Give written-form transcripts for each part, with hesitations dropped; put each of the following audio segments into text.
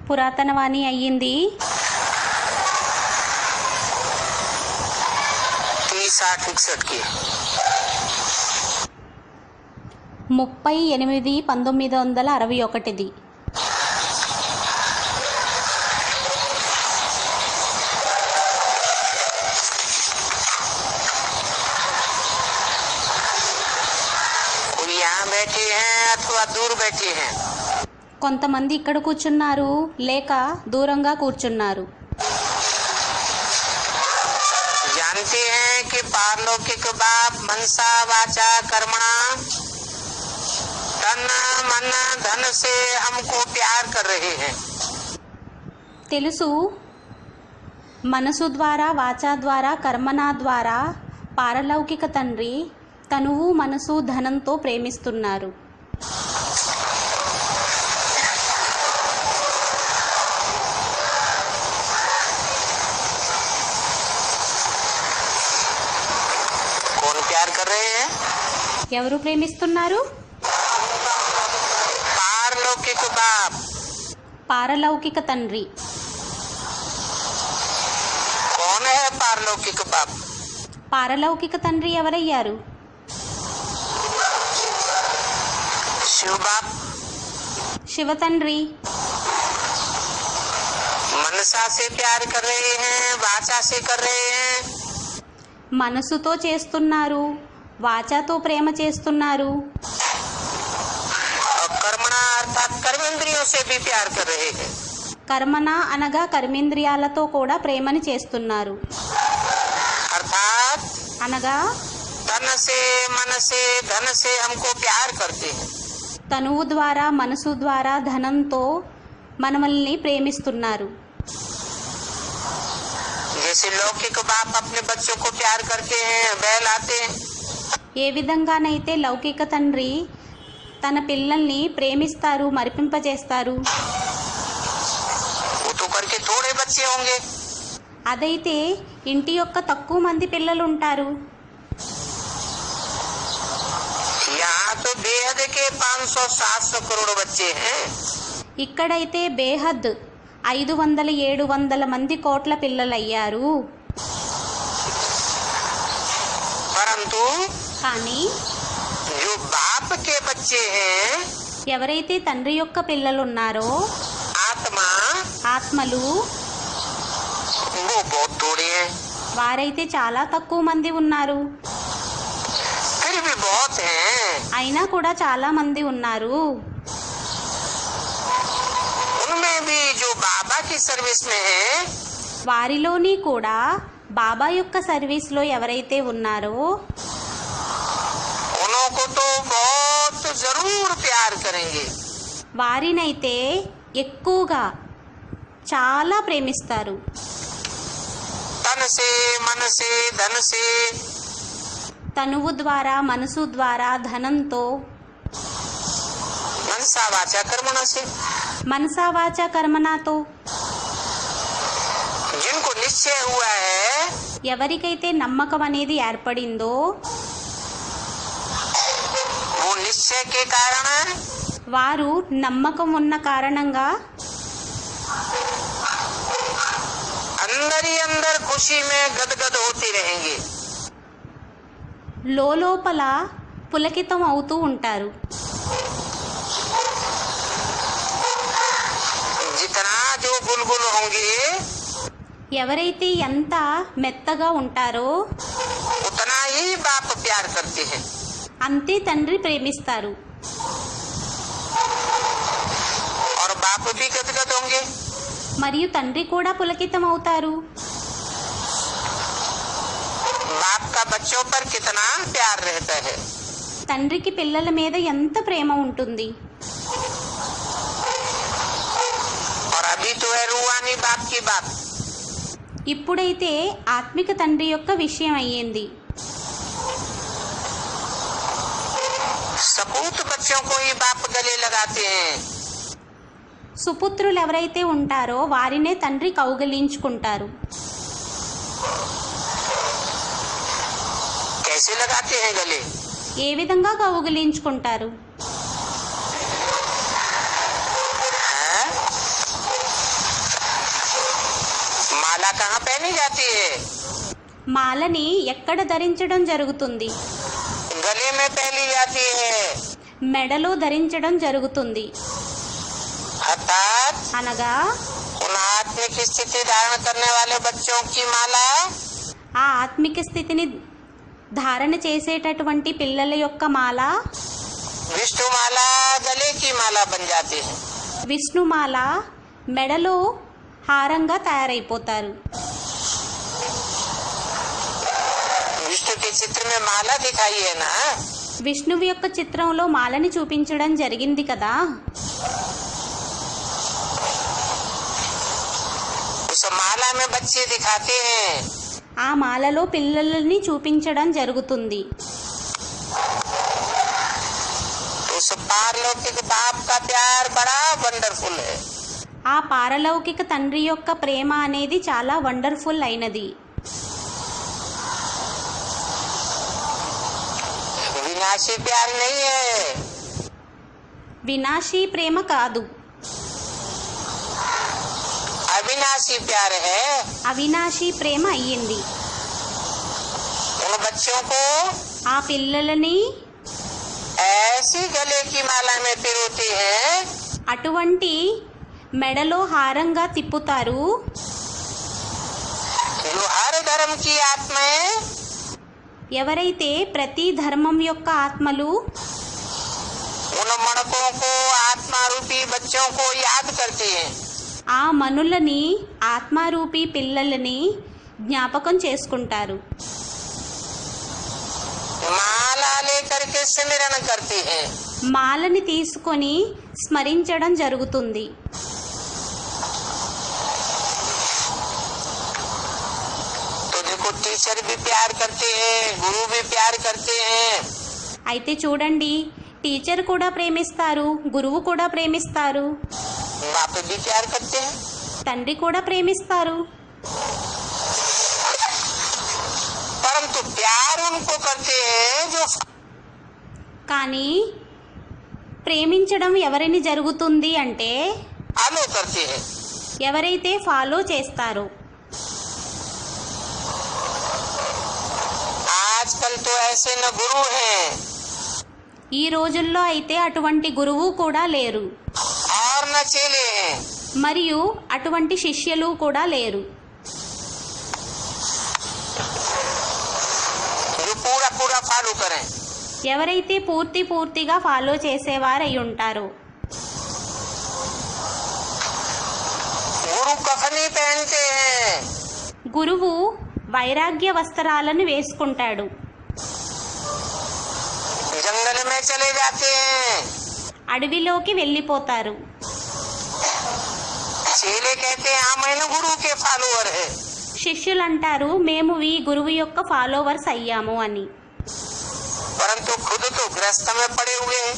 పురాతనవాణి అయ్యింది. 30-61 30-8-1961. कोई यहाँ बैठे हैं अथवा दूर बैठे हैं. కొంతమంది ఇక్కడ కూర్చున్నారు లేక దూరంగా కూర్చున్నారు. जानते हैं कि पारलौकिक बाप मनसा वाचा कर्मणा तन मन धन से हमको प्यार कर रहे हैं. తెలుసు, మనసు ద్వారా, వాచా ద్వారా, కర్మనా ద్వారా పారలౌకిక తండ్రి తనువు, మనసు, ధనంతో ప్రేమిస్తున్నారు. कौन प्यार कर रहे हैं? ఎవరు ప్రేమిస్తున్నారు? पारलौकिक बाप. పారలౌకిక తండ్రి. कौन है पारलौकिक बाप? పారలౌకిక తండ్రి ఎవరయ్యారు? शिव बाप. శివ తండ్రి. मनसा से प्यार कर रहे हैं, वाचा से कर रहे हैं, మనసుతో చేస్తున్నారు, వాచాతో ప్రేమ చేస్తున్నారు, और कर्मणा अर्थात कर्मेंद्रियों से भी प्यार कर रहे हैं. కర్మన అనగా కర్మేంద్రియాలతో కూడా ప్రేమని చేస్తున్నారు. अर्थात అనగా तन से मन से धन से हमको प्यार करते हैं. తనువు ద్వారా, మనసు ద్వారా, ధనంతో మనల్ని ప్రేమిస్తున్నారు. जैसे लौकिक बाप अपने बच्चों को प्यार करते हैं, बहलाते हैं, ఏ విధంగానైతే లౌకిక తండ్రి తన పిల్లల్ని ప్రేమిస్తారు, మరిపింపజేస్తారు. वो तो करके थोड़े बच्चे होंगे. అదైతే ఇంటి యొక్క తక్కువ మంది పిల్లలు ఉంటారు. यहाँ तो बेहद के 500-700 करोड़ बच्चे हैं. ఇక్కడైతే బేహద్ 500-700 మంది కోట్ల పిల్లలయ్యారు. परंतु కానీ जो बाप के बच्चे हैं, ఎవరైతే తండ్రి యొక్క పిల్లలున్నారో आत्मा, ఆత్మలు, वो बहुत थोड़े हैं. వారైతే చాలా తక్కువ మంది ఉన్నారు. फिर भी बहुत हैं. అయినా కూడా చాలా మంది ఉన్నారు. उनमें भी जो बाबा की सर्विस में है, వారిలోని కూడా బాబా యొక్క సర్వీస్లో ఎవరైతే ఉన్నారో उनको तो बहुत जरूर प्यार करेंगे. వారినైతే ఎక్కువగా చాలా ప్రేమిస్తారు. तन से मन से धन से, తనువు ద్వారా, మనసు ద్వారా, ధనంతో, मनसा वाचा कर्मणा से. మనసా వాచ కర్మనాతో. जिनको निश्चय हुआ है, ఎవరికైతే నమ్మకం అనేది ఏర్పడిందో वो निश्चय के कारण వారు నమ్మకం ఉన్న కారణంగా अंदर ही अंदर खुशी में गदगद होती रहेंगे. లోపల పులకితం అవుతూ ఉంటారు. जितना जो बुलबुल होंगे, ఎవరైతే ఎంత మెత్తగా ఉంటారో उतना ही बाप प्यार करते हैं. అంతే తండ్రి ప్రేమిస్తారు. और बाप भी गदगद होंगे. మరియు తండ్రి కూడా పులకితం అవుతారు. बाप का बच्चों पर कितना प्यार रहता है. తండ్రికి పిల్లల మీద ఎంత ప్రేమ ఉంటుంది. और अभी तो है रूहानी बाप की बात. ఇప్పుడైతే ఆత్మిక తండ్రి యొక్క విషయం అయ్యింది. सपूत बच्चों को ही बाप गले लगाते हैं. సుపుత్రులు ఎవరైతే ఉంటారో వారినే తండ్రి కౌగిలించుకుంటారు. कैसे लगाते हैं गले? ఏ విధంగా కౌగిలించుకుంటారు? हैं? पहनी जाती है? మాలని ఎక్కడ ధరించడం జరుగుతుంది? गले में पहनी जाती है। మెడలో ధరించడం జరుగుతుంది. अर्थात అనగా उन आत्मिक स्थिति धारण करने वाले बच्चों की माला ఆ ఆత్మిక స్థితిని ధారణ చేసేటటువంటి పిల్లల యొక్క మాల विष्णु माला गले की माला बन जाती है। విష్ణుమాల మెడలో హారంగా తయారైపోతారు. विष्णु के चित्र में माला दिखाई है ना, విష్ణువు యొక్క చిత్రంలో మాలని చూపించడం జరిగింది కదా. उस माला में बच्चे दिखाते हैं। ఆ మాలలో పిల్లలని చూపించడం జరుగుతుంది. उस पारलौकिक बाप का प्यार बड़ा वंडरफुल है। ఆ పారలౌకిక తండ్రి యొక్క ప్రేమ అనేది చాలా వండర్ఫుల్ అయినది. विनाशी प्यार नहीं है, వినాశీ ప్రేమ కాదు, अविनाशी प्यार है। అవినాశీ ప్రేమ అయ్యింది. उन बच्चों को ఆ పిల్లలని ऐसी गले की माला में पिरोती है అటువంటి మెడలో హారంగా తిప్పుతారు. जो हर धर्म की आत्माएं ఎవరైతే ప్రతి ధర్మం యొక్క ఆత్మలు उन मणकों को आत्मा रूपी बच्चों को याद करती हैं। ఆ మనులని ఆత్మారూపీ పిల్లలని జ్ఞాపకం చేసుకుంటారు. माला लेकर के स्मरण करती हैं। మాలని తీసుకొని స్మరించడం జరుగుతుంది. तो देखो टीचर भी प्यार करते हैं, गुरु भी प्यार करते हैं। అయితే చూడండి, టీచర్ కూడా ప్రేమిస్తారు, గురువు కూడా ప్రేమిస్తారు, बाप भी प्यार करते हैं। తండ్రి కూడా ప్రేమిస్తారు. परंतु प्यार उनको करते हैं जो కానీ ప్రేమించడం ఎవరిని జరుగుతుంది అంటే फॉलो करते हैं। ఎవరైతే ఫాలో చేస్తారో. आजकल तो ऐसे न गुरु हैं ఈ రోజుల్లో అయితే అటువంటి గురువు కూడా లేరు, और न चेले हैं। మరియు అటువంటి శిష్యులు కూడా లేరు, जो पूरा पूरा फॉलो करें। ఎవరైతే పూర్తిగా ఫాలో చేసేవారై ఉంటారో. गुरु कफनी पहनते हैं, గురువు వైరాగ్య వస్త్రాలను వేసుకుంటాడు, जंगल में चले जाते हैं। అడవిలోకి వెళ్ళిపోతారు. चेले कहते हैं हाँ मैं न गुरु के फॉलोअर है। శిష్యులు అంటారు మేము ఈ గురువు యొక్క ఫాలోవర్స్ అయ్యాము అని. परंतु खुद तो गृहस्थ में पड़े हुए हैं।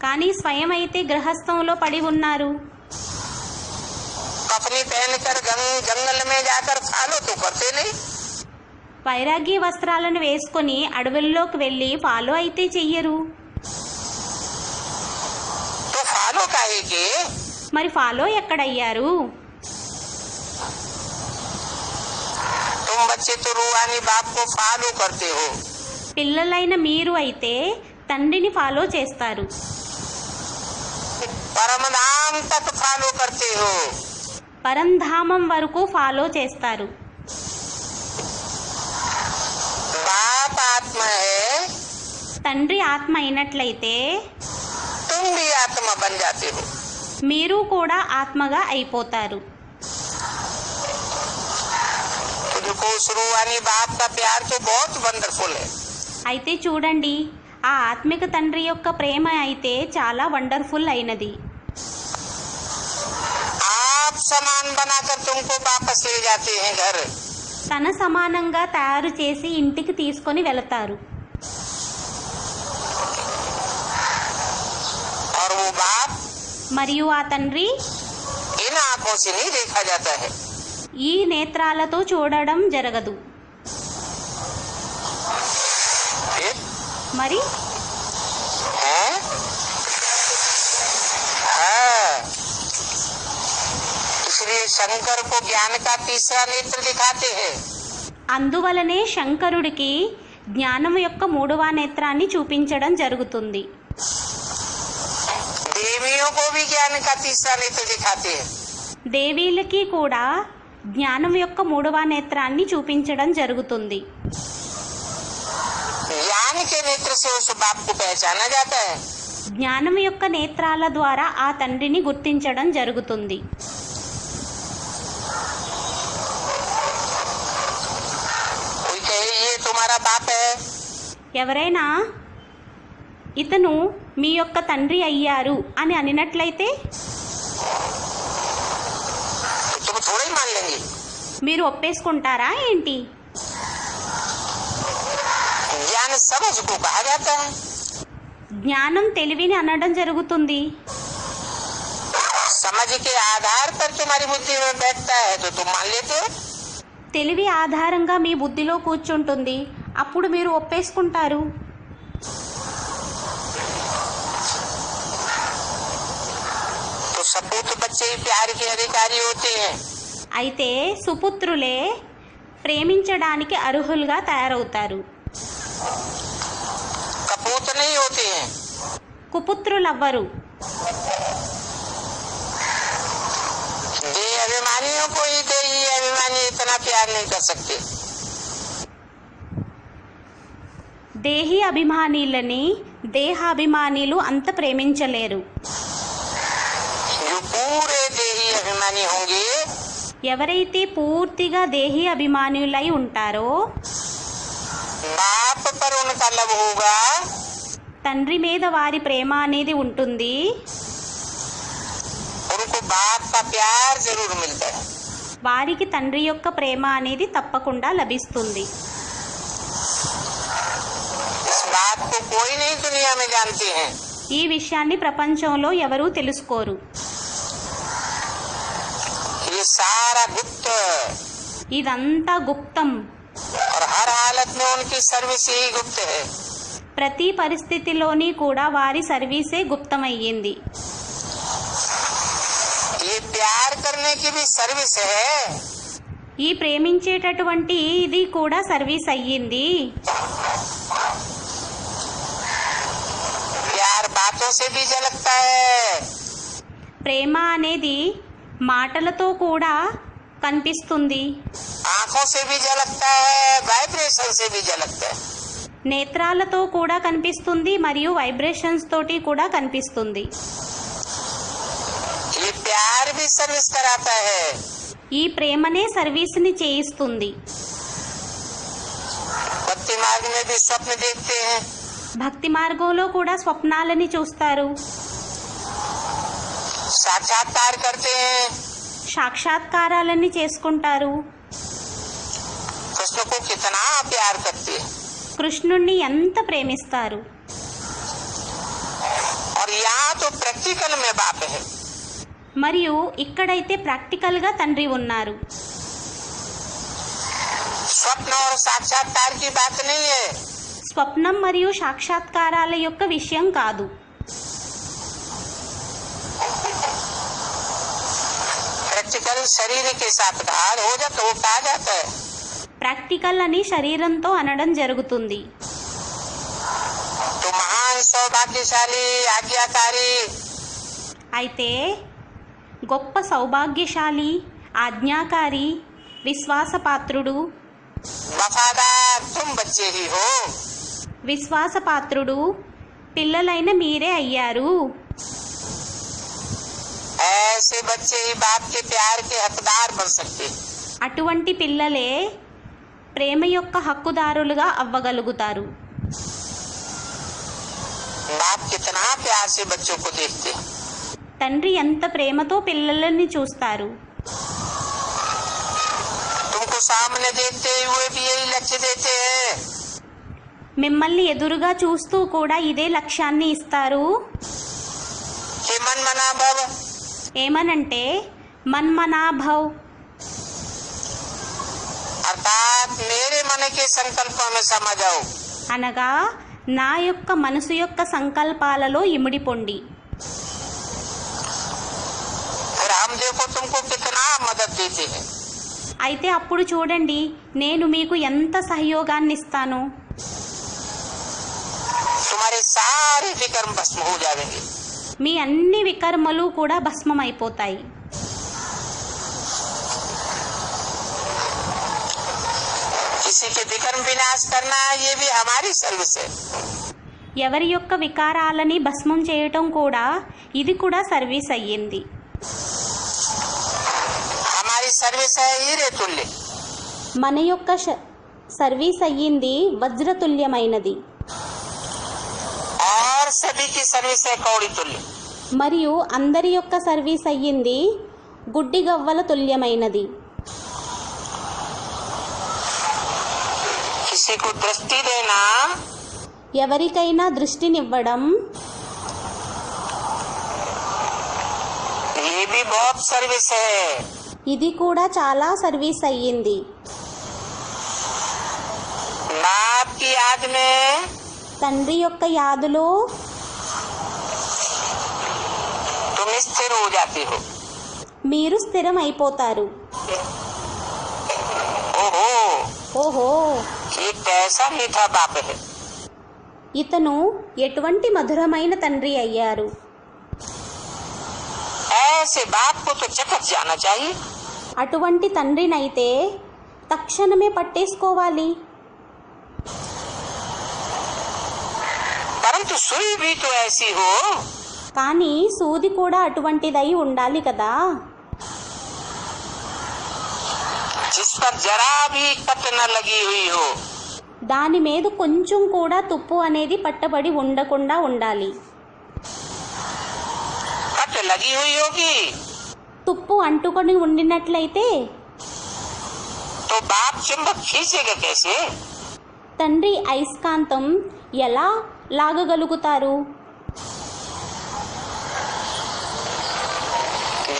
కానీ స్వయం అయితే గృహస్థంలో పడి ఉన్నారు. कफनी पहनकर जंगल में जाकर फॉलो तो करते नहीं। వైరాగ్య వస్త్రాలను వేసుకొని అడవుల్లోకి వెళ్ళి ఫాలో అయితే చెయ్యరు. तो फॉलो काहे के? మరి ఫాలో ఎక్కడయ్యారు? तुम बच्चे तो रूहानी बाप को फॉलो करते हो। పిల్లలైన మీరు అయితే తండ్రిని ఫాలో చేస్తారు, परमधाम तक फॉलो करते हो। పరంధామం వరకు ఫాలో చేస్తారు. बाप आत्मा है, తండ్రి ఆత్మ అయినట్లయితే तुम भी आत्मा बन जाते हो। మీరు కూడా ఆత్మగా అయిపోతారు. तो देखो उस रूहानी बाप का प्यार तो बहुत वंडरफुल है। అయితే చూడండి, ఆ ఆత్మిక తండ్రి యొక్క ప్రేమ అయితే చాలా వండర్ఫుల్ అయినది. आप समान बनाकर तुमको वापस ले जाते हैं घर। తన సమానంగా తయారు చేసి ఇంటికి తీసుకొని వెళతారు. और वो बाप మరియు ఆ తండ్రి इन आंखों से नहीं देखा जाता है। ఈ నేత్రాలతో చూడడం జరగదు. फिर మరి है हाँ, इसलिए शंकर को ज्ञान का तीसरा नेत्र दिखाते हैं। అందువలనే శంకరుడికి జ్ఞానం యొక్క మూడవ నేత్రాన్ని చూపించడం జరుగుతుంది. देवियों को भी ज्ञान का तीसरा नेत्र दिखाते हैं। దేవీలకి కూడా జ్ఞానం యొక్క మూడవ నేత్రాన్ని చూపించడం జరుగుతుంది. ज्ञान के नेत्र से उस बाप को पहचाना जाता है। జ్ఞానం యొక్క నేత్రాల ద్వారా ఆ తండ్రిని గుర్తించడం జరుగుతుంది. कोई कहे ये तुम्हारा बाप है, ఎవరైనా ఇతను మీ యొక్క తండ్రి అయ్యారు అని అనినట్లయితే तो तुम थोड़ा ही मान लेंगे। మీరు ఒప్పేసుకుంటారా ఏంటి? ज्ञान समझ को कहा जाता है। జ్ఞానం తెలివిని అనడం జరుగుతుంది. समझ के आधार पर तुम्हारी बुद्धि में बैठता है तो तुम मान लेते हो। తెలివి ఆధారంగా మీ బుద్ధిలో కూర్చుంటుంది, అప్పుడు మీరు ఒప్పేసుకుంటారు. तो सपूत बच्चे ही प्यार के अधिकारी होते हैं। అయితే సుపుత్రులే ప్రేమించడానికి అర్హులుగా తయారవుతారు. कपूत नहीं होते हैं। కుపుత్రులవ్వరు. देह अभिमानियों को ही देही अभिमानी इतना प्यार नहीं कर सकते। దేహి అభిమానులని దేహాభిమానులు అంత ప్రేమించలేరు. जो पूरे देही अभिमानी होंगे ఎవరైతే పూర్తిగా దేహి అభిమానులై ఉంటారో बाप पर उनका लव होगा, తండ్రి మీద వారి ప్రేమ అనేది ఉంటుంది. उनको बाप का प्यार जरूर मिलता है। వారికి తండ్రి యొక్క ప్రేమ అనేది తప్పకుండా లభిస్తుంది. इस बात को कोई नहीं दुनिया में जानते हैं। ఈ విషయాన్ని ప్రపంచంలో ఎవరూ తెలుసుకోరు. ये सारा गुप्त ఇదంతా గుప్తం. और हर हालत में उनकी सर्विस ही गुप्त है। ప్రతి పరిస్థితిలోని కూడా వారి సర్వీసే గుప్తమయ్యింది. ये प्यार करने की भी सर्विस है। ఈ ప్రేమించేటటువంటి ఇది కూడా సర్వీస్ అయ్యింది. प्यार बातों से भी झलकता है। ప్రేమ అనేది మాటలతో కూడా కనిపిస్తుంది, आंखों से भी झलकता है, वाइब्रेशन से भी झलकता है। నేత్రాలతో కూడా కనిపిస్తుంది మరియు వైబ్రేషన్స్ తోటి కూడా కనిపిస్తుంది. ये प्यार भी सर्विस कराता है। ఈ ప్రేమనే సర్వీస్ని చేయిస్తుంది. भक्ति मार्ग में भी स्वप्न देखते हैं। భక్తి మార్గంలో కూడా స్వప్నాలని చూస్తారు, साक्षात्कार करते हैं। సాక్షాత్కారాలని చేసుకుంటారు. कृष्ण को कितना प्यार करते हैं। కృష్ణుణ్ణి ఎంత ప్రేమిస్తారు. और यहाँ तो प्रैक्टिकल में बाप है। మరియు ఇక్కడైతే ప్రాక్టికల్గా తండ్రి ఉన్నారు. स्वप्न और साक्षात्कार की बात नहीं है। స్వప్నం మరియు సాక్షాత్కారాల యొక్క విషయం కాదు. प्रैक्टिकल शरीर के साथ कहा हो जाता वो कहा जाता है। ప్రాక్టికల్ అని శరీరంతో అనడం జరుగుతుంది. तो महान सौभाग्यशाली आज्ञाकारी అయితే గొప్ప సౌభాగ్యశాలి, ఆజ్ఞాకారి, విశ్వాసపాత్రుడు, वफादार तुम बच्चे ही हो। విశ్వాసపాత్రుడు పిల్లలైన మీరే అయ్యారు. ऐसे बच्चे ही बाप के प्यार के हकदार बन सकते। అటువంటి పిల్లలే ప్రేమ యొక్క హక్కుదారులుగా అవ్వగలుగుతారు. बाप कितना प्यार से बच्चों को देखते। తండ్రి ఎంత ప్రేమతో పిల్లలని చూస్తారు. तुमको सामने देखते हुए भी यही लक्ष्य देते हैं మిమ్మల్ని ఎదురుగా చూస్తూ కూడా ఇదే లక్ష్యాన్ని ఇస్తారు. कि मन मना भव, ఏమనంటే మన్మనాభవ్, अर्थात मेरे मन के संकल्पों में समा जाओ। అనగా నా యొక్క మనసు యొక్క సంకల్పాలలో ఇమిడిపోండి. फिर हम देखो तुमको कितना मदद देते हैं। అయితే అప్పుడు చూడండి నేను మీకు ఎంత సహయోగాన్ని ఇస్తాను. तुम्हारे सारे विकर्म भस्म हो जाएंगे। మీ అన్ని వికర్మలు కూడా భస్మమైపోతాయి. किसी के विकर्म विनाश करना ये भी हमारी सर्विस है। ఎవరి యొక్క వికారాలని భస్మం చేయటం కూడా ఇది కూడా సర్వీస్ అయ్యింది. हमारी सर्विस है हीरे तुल्य। మన యొక్క సర్వీస్ అయ్యింది వజ్రతుల్యమైనది. और सभी की सर्विस है कौड़ी तुल्य। మరియు అందరి యొక్క సర్వీస్ అయ్యింది గుడ్డి గవ్వల తుల్యమైనది. किसी को दृष्टि देना ఎవరికైనా దృష్టినివ్వడం ये भी बहुत सर्विस है। ఇది కూడా చాలా సర్వీస్ అయ్యింది. बाप की याद में తండ్రి యొక్క యాదులో तुम स्थिर हो जाती हो। మీరు స్థిరం అయిపోతారు. ओहो ఓహో ये कैसा मीठा बाप है। ఇతను ఎటువంటి మధురమైన తండ్రి అయ్యారు. ऐसे बाप को तो चकत जाना चाहिए। అటువంటి తండ్రినైతే తక్షణమే పట్టేసుకోవాలి. परंतु सुई भी तो ऐसी हो కానీ సూది కూడా అటువంటిదై ఉండాలి కదా, जिस पर जरा भी कट न लगी हुई हो। దాని మీద కొంచెం కూడా తుప్పు అనేది పట్టబడి ఉండకుండా ఉండాలి. कट लगी हुई होगी తుప్పు అంటుకొని ఉండినట్లయితే तो बाप चुंबक खींचेगा कैसे। తండ్రి అయస్కాంతం ఎలా లాగగలుగుతారు?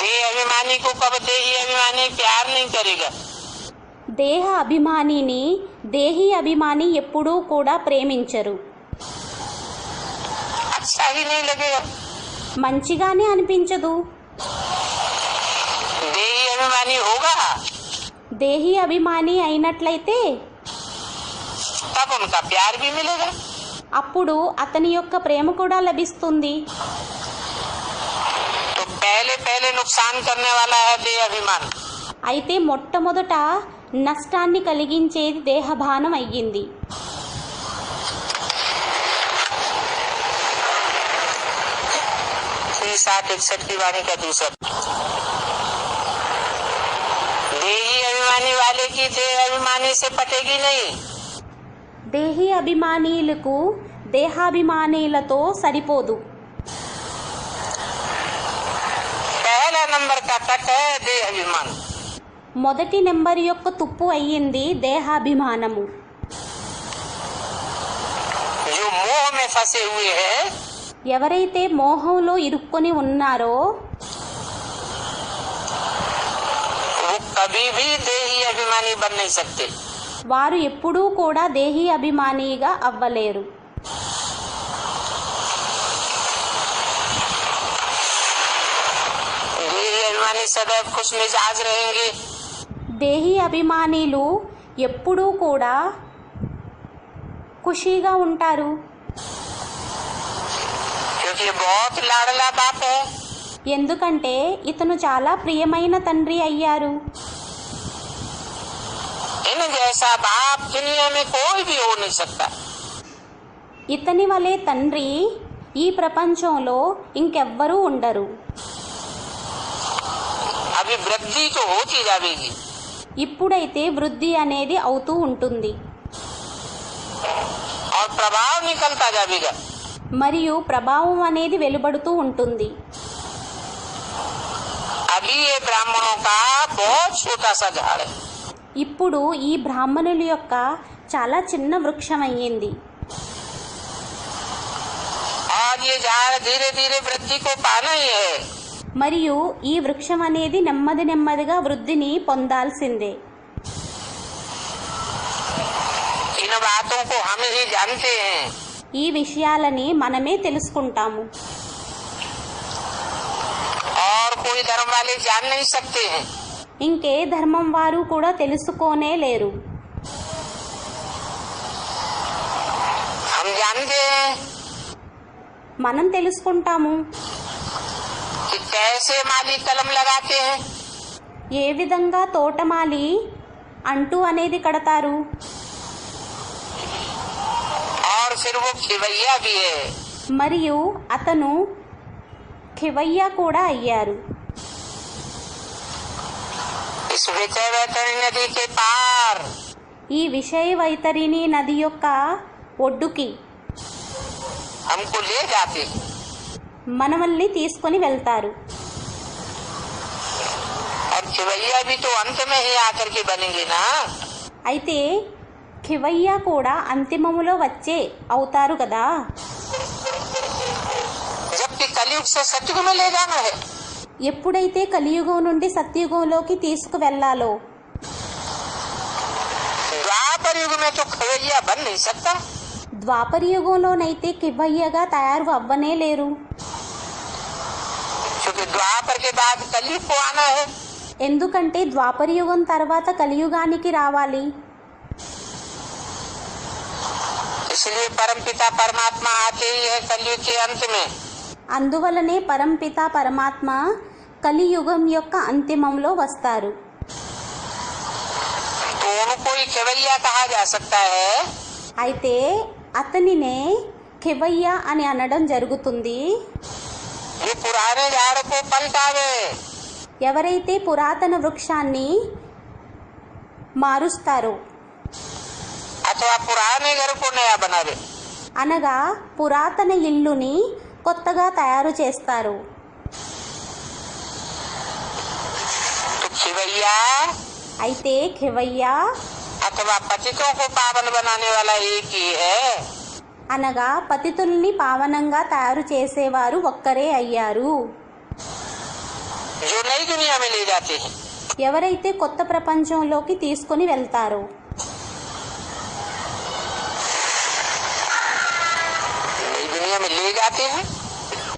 देह अभिमानी को कब देही अभिमानी प्यार नहीं करेगा। దేహ అభిమానిని దేహి అభిమాని ఎప్పుడూ కూడా ప్రేమించరు. अच्छा ही नहीं लगेगा। మంచిగానే అనిపించదు. देही अभिमानी होगा దేహి అభిమాని అయినట్లయితే तब उनका प्यार भी मिलेगा। అప్పుడు అతని యొక్క ప్రేమ కూడా లభిస్తుంది. तो पहले पहले नुकसान करने वाला है देह अभिमान। అయితే మొట్టమొదట నష్టాన్ని కలిగించేది దేహభానం అయ్యింది. साठ 61 की वाणी का दूसरा देही अभिमानी वाले की देह अभिमानी से पटेगी नहीं। దేహి అభిమానీలకు దేహాభిమానీలతో సరిపోదు. पहला नंबर का तट है देह अभिमान। మొదటి నెంబర్ యొక్క తుప్పు అయ్యింది దేహాభిమానము. जो मोह में फंसे हुए हैं ఎవరైతే మోహంలో ఇరుక్కొని ఉన్నారో वो कभी भी देही अभिमानी बन नहीं सकते। వారు ఎప్పుడూ కూడా దేహి అభిమానిగా అవ్వలేరు. देही अभिमानी सदैव खुश मिजाज रहेंगे। దేహి అభిమానులు ఎప్పుడూ కూడా ఖుషీగా ఉంటారు. क्योंकि ये बहुत लाडला बाप है। ఎందుకంటే ఇతను చాలా ప్రియమైన తండ్రి అయ్యారు. इन जैसा बाप दुनिया में कोई भी हो नहीं सकता। ఇతని వలె తండ్రి ఈ ప్రపంచంలో ఇంకెవ్వరూ ఉండరు. अभी वृद्धि तो होती जाएगी। ఇప్పుడైతే వృద్ధి అనేది అవుతూ ఉంటుంది और प्रभाव निकलता जाएगा। మరియు ప్రభావం అనేది వెలువడుతూ ఉంటుంది. अभी ये ब्राह्मणों का बहुत छोटा सा झाड़ है। ఇప్పుడు ఈ బ్రాహ్మణుల యొక్క చాలా చిన్న వృక్షం అయ్యింది. और ये झाड़ धीरे धीरे वृद्धि को पाना ही है। మరియు ఈ వృక్షం అనేది నెమ్మది నెమ్మదిగా వృద్ధిని పొందాల్సిందే. इन बातों को हम ही जानते हैं। ఈ విషయాలని మనమే తెలుసుకుంటాము. और कोई धर्म वाले जान नहीं सकते हैं। ఇంకే ధర్మం వారు కూడా తెలుసుకోనే లేరు. हम जानते हैं మనం తెలుసుకుంటాము कि कैसे माली कलम लगाते हैं, ఏ విధంగా తోటమాలి అంటూ అనేది కడతారు. और फिर वो खिवैया भी है। మరియు అతను ఖివయ్య కూడా అయ్యారు. इस विजय वैतरणी नदी के पार ఈ విషయ వైతరిణి నది యొక్క ఒడ్డుకి हमको ले जाते हैं। మనల్ని తీసుకొని వెళ్తారు. और खिवैया भी तो अंत में ही आकर के बनेंगे ना। అయితే ఖివయ్య కూడా అంతిమములో వచ్చే అవుతారు కదా. जबकि कलयुग से सतयुग में ले जाना है। ఎప్పుడైతే కలియుగం నుండి సత్యుగంలోకి తీసుకువెళ్లాలో द्वापर युग में तो खिवैया बन नहीं सकता, ద్వాపర యుగంలోనైతే ఖివయ్యగా తయారు అవ్వనే లేరు. क्योंकि द्वापर के बाद कलयुग को आना है। ఎందుకంటే ద్వాపర యుగం తర్వాత కలియుగానికి రావాలి. इसलिए परमपिता परमात्मा आते ही है कलयुग के अंत में। అందువలనే పరంపిత పరమాత్మ కలియుగం యొక్క అంతిమంలో వస్తారు. तो उनको ही खिवैया कहा जा सकता है। అయితే అతనినే ఖివయ్య అని అనడం జరుగుతుంది. ये पुराने झाड़ को पलटावे, ఎవరైతే పురాతన వృక్షాన్ని మారుస్తారో अथवा पुराने घर को नया बनावे। అనగా పురాతన ఇల్లుని కొత్తగా తయారు చేస్తారు. तो खिवैया అయితే ఖివయ్య अथवा पतितों को पावन बनाने वाला एक ही है। అనగా పతితుల్ని పావనంగా తయారు చేసేవారు ఒక్కరే అయ్యారు. जो नई दुनिया में ले जाते हैं। ఎవరైతే కొత్త ప్రపంచంలోకి తీసుకొని వెళ్తారో नई दुनिया में ले जाते हैं,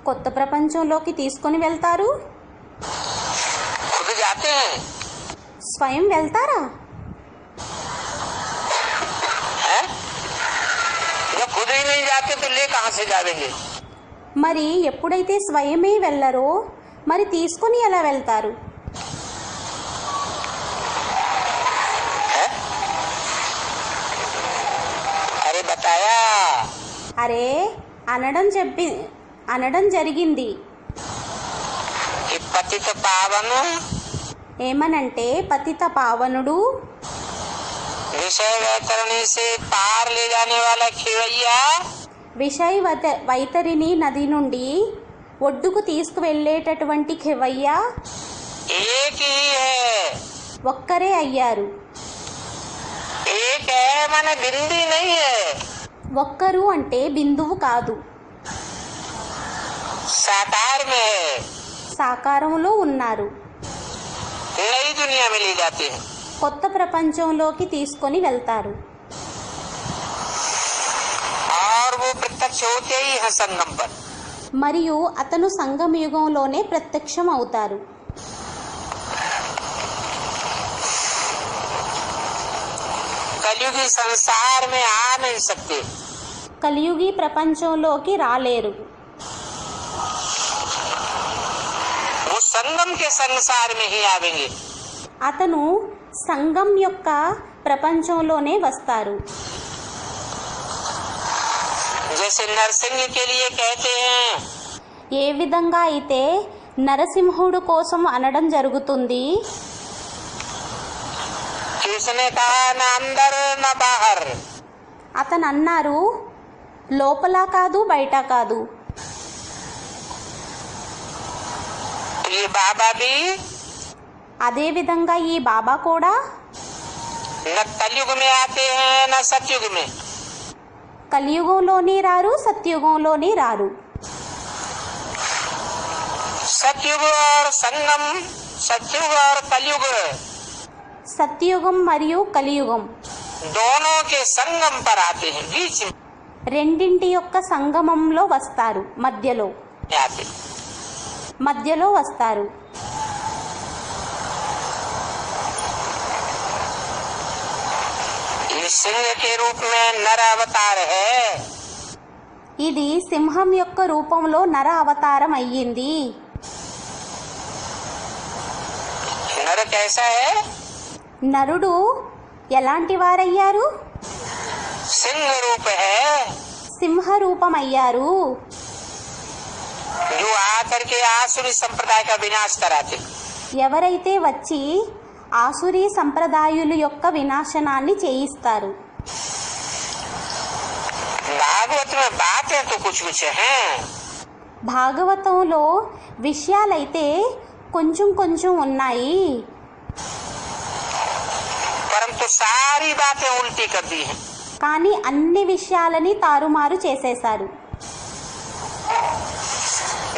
కొత్త ప్రపంచంలోకి తీసుకొని వెళ్తారు. खुद जाते हैं, స్వయం వెళ్తారా? हैं? जब खुद ही नहीं जाते तो ले कहाँ से जाएंगे। మరి ఎప్పుడైతే స్వయమే వెళ్ళరో మరి తీసుకొని ఎలా వెళ్తారు? हैं? अरे बताया అరే అనడం జరిగింది. कि पतित पावन ఏమనంటే పతిత పావనుడు विषय वैतरणी से पार ले जाने वाला खिवैया విషయ వైతరిణి నది నుండి ఒడ్డుకు తీసుకువెళ్ళేటటువంటి ఖివయ్య एक ही है। ఒక్కరే అయ్యారు. एक है माने बिंदी नहीं है, ఒక్కరు అంటే బిందువు కాదు, साकार में है। సాకారంలో ఉన్నారు. नई दुनिया में ले जाते हैं। కొత్త ప్రపంచంలోకి తీసుకొని వెళ్తారు. और वो प्रत्यक्ष होते ही है संगम पर। మరియు అతను సంగమ యుగంలోనే ప్రత్యక్షం అవుతారు. कलयुगी संसार में आ नहीं सकते। కలియుగి ప్రపంచంలోకి రాలేరు. वो संगम के संसार में ही आवेंगे। అతను సంగం యొక్క ప్రపంచంలోనే వస్తారు. जैसे नरसिंह के लिए कहते हैं ఏ విధంగా అయితే నరసింహుడు కోసం అనడం జరుగుతుంది. कि उसने कहा न अंदर न बाहर, అతను అన్నారు లోపల కాదు బయట కాదు. तो ये बाबा भी అదే విధంగా ఈ బాబా కూడా न कलयुग में आते हैं न सतयुग में। కలియుగంలోని రారు, సత్యుగంలోని రారు. सतयुग और संगम, सतयुग और कलयुग సత్యుగం మరియు కలియుగం दोनों के संगम पर आते हैं, बीच में రెండింటి యొక్క సంగమంలో వస్తారు, आते हैं। మధ్యలో వస్తారు. ये सिंह के रूप में नर अवतार है। ఇది సింహం యొక్క రూపంలో నర అవతారం అయ్యింది. नर कैसा है? నరుడు ఎలాంటి వారయ్యారు? सिंह रूप है, సింహ రూపం అయ్యారు. जो आकर के आसुरी संप्रदाय का विनाश कराते। ఎవరైతే వచ్చి ఆసురీ సంప్రదాయుల యొక్క వినాశనాన్ని చేయిస్తారు. भागवत में बातें तो कुछ कुछ हैं, భాగవతంలో విషయాలైతే కొంచెం కొంచెం ఉన్నాయి, परंतु सारी बातें उल्टी कर दी हैं। కానీ అన్ని విషయాలని తారుమారు చేసేశారు.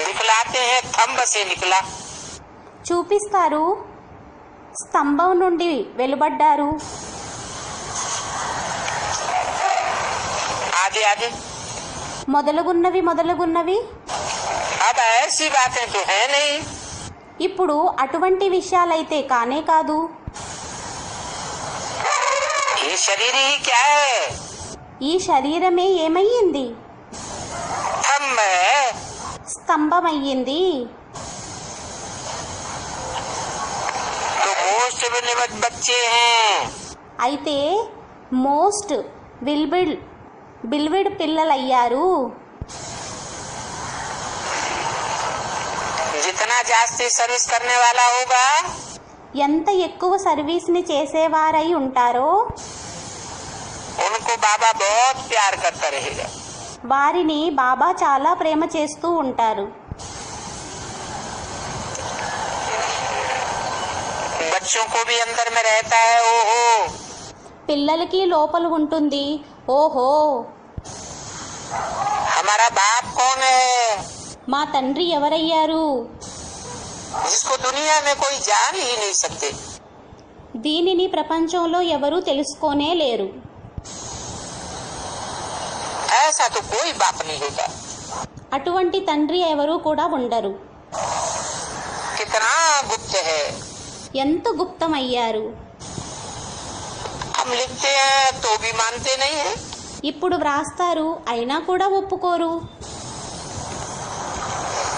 दिखलाते हैं थंब से निकला, చూపిస్తారు స్తంభం నుండి వెలువడ్డారు, आगे आगे। మొదలుగున్నవి. अब ऐसी बातें तो है नहीं। ఇప్పుడు అటువంటి విషయాలైతే కానే కాదు. ये शरीर ही क्या है? ఈ శరీరమే ఏమయ్యింది? थंब है। స్తంభమయ్యింది. तो मोस्ट विनिमत बच्चे हैं, అయితే మోస్ట్ బిల్విడ్ పిల్లలయ్యారు. जितना जास्ती सर्विस करने वाला होगा ఎంత ఎక్కువ సర్వీస్ని చేసేవారై ఉంటారో उनको बाबा बहुत प्यार करता रहेगा। వారిని బాబా చాలా ప్రేమ చేస్తూ ఉంటారు. बच्चों को भी अंदर में रहता है ओहो, పిల్లలకి లోపల ఉంటుంది ఓహో, हमारा बाप कौन है, మా తండ్రి ఎవరయ్యారు? जिसको दुनिया में कोई जान ही नहीं सकते। దీనిని ప్రపంచంలో ఎవరూ తెలుసుకోనే లేరు. ऐसा तो कोई बाप नहीं होता। అటువంటి తండ్రి ఎవరూ కూడా ఉండరు. कितना गुप्त है। ఎంత గుప్తమయ్యారు. हम लिखते हैं तो भी मानते नहीं है। ఇప్పుడు వ్రాస్తారు అయినా కూడా ఒప్పుకోరు.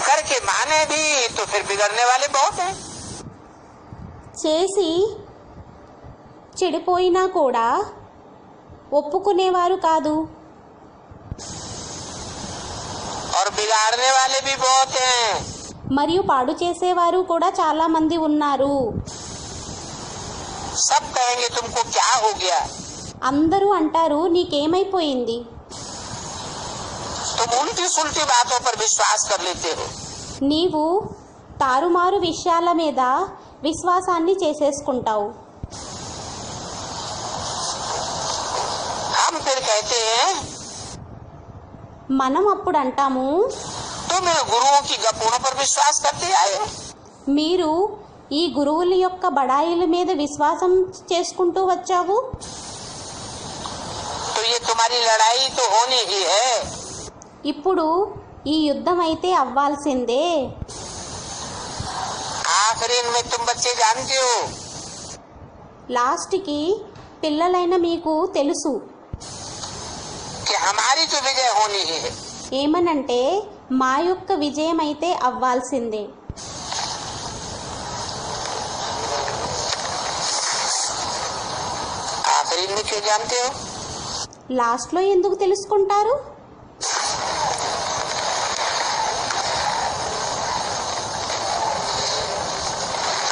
करके माने भी तो फिर बिगड़ने वाले बहुत हैं। చేసి చెడిపోయినా కూడా ఒప్పుకునేవారు కాదు. और बिगाड़ने वाले भी बहुत हैं। మరియు పాడు చేసేవారు కూడా చాలా మంది ఉన్నారు. सब कहेंगे तुमको क्या हो गया, అందరూ అంటారు నీకేమైపోయింది, तुम उल्टी सुल्टी बातों पर विश्वास कर लेते हो। నీవు తారుమారు విషయాల మీద విశ్వాసాన్ని చేసేసుకుంటావు. हम फिर कहते हैं మనం అప్పుడు అంటాము तुम इन गुरुओं की गपोड़ों पर विश्वास करते आए हो। మీరు ఈ గురువుల యొక్క బడాయిల మీద విశ్వాసం చేసుకుంటూ వచ్చావు. तो ये तुम्हारी लड़ाई तो होनी ही है। ఇప్పుడు ఈ యుద్ధం అయితే అవ్వాల్సిందే. आखिरी में तुम बच्चे जानते हो లాస్ట్కి పిల్లలైన మీకు తెలుసు कि हमारी तो विजय होनी ही है। ఏమనంటే మా యొక్క విజయం అయితే అవ్వాల్సిందే. आखिरी में क्यों जानते हो? లాస్ట్లో ఎందుకు తెలుసుకుంటారు?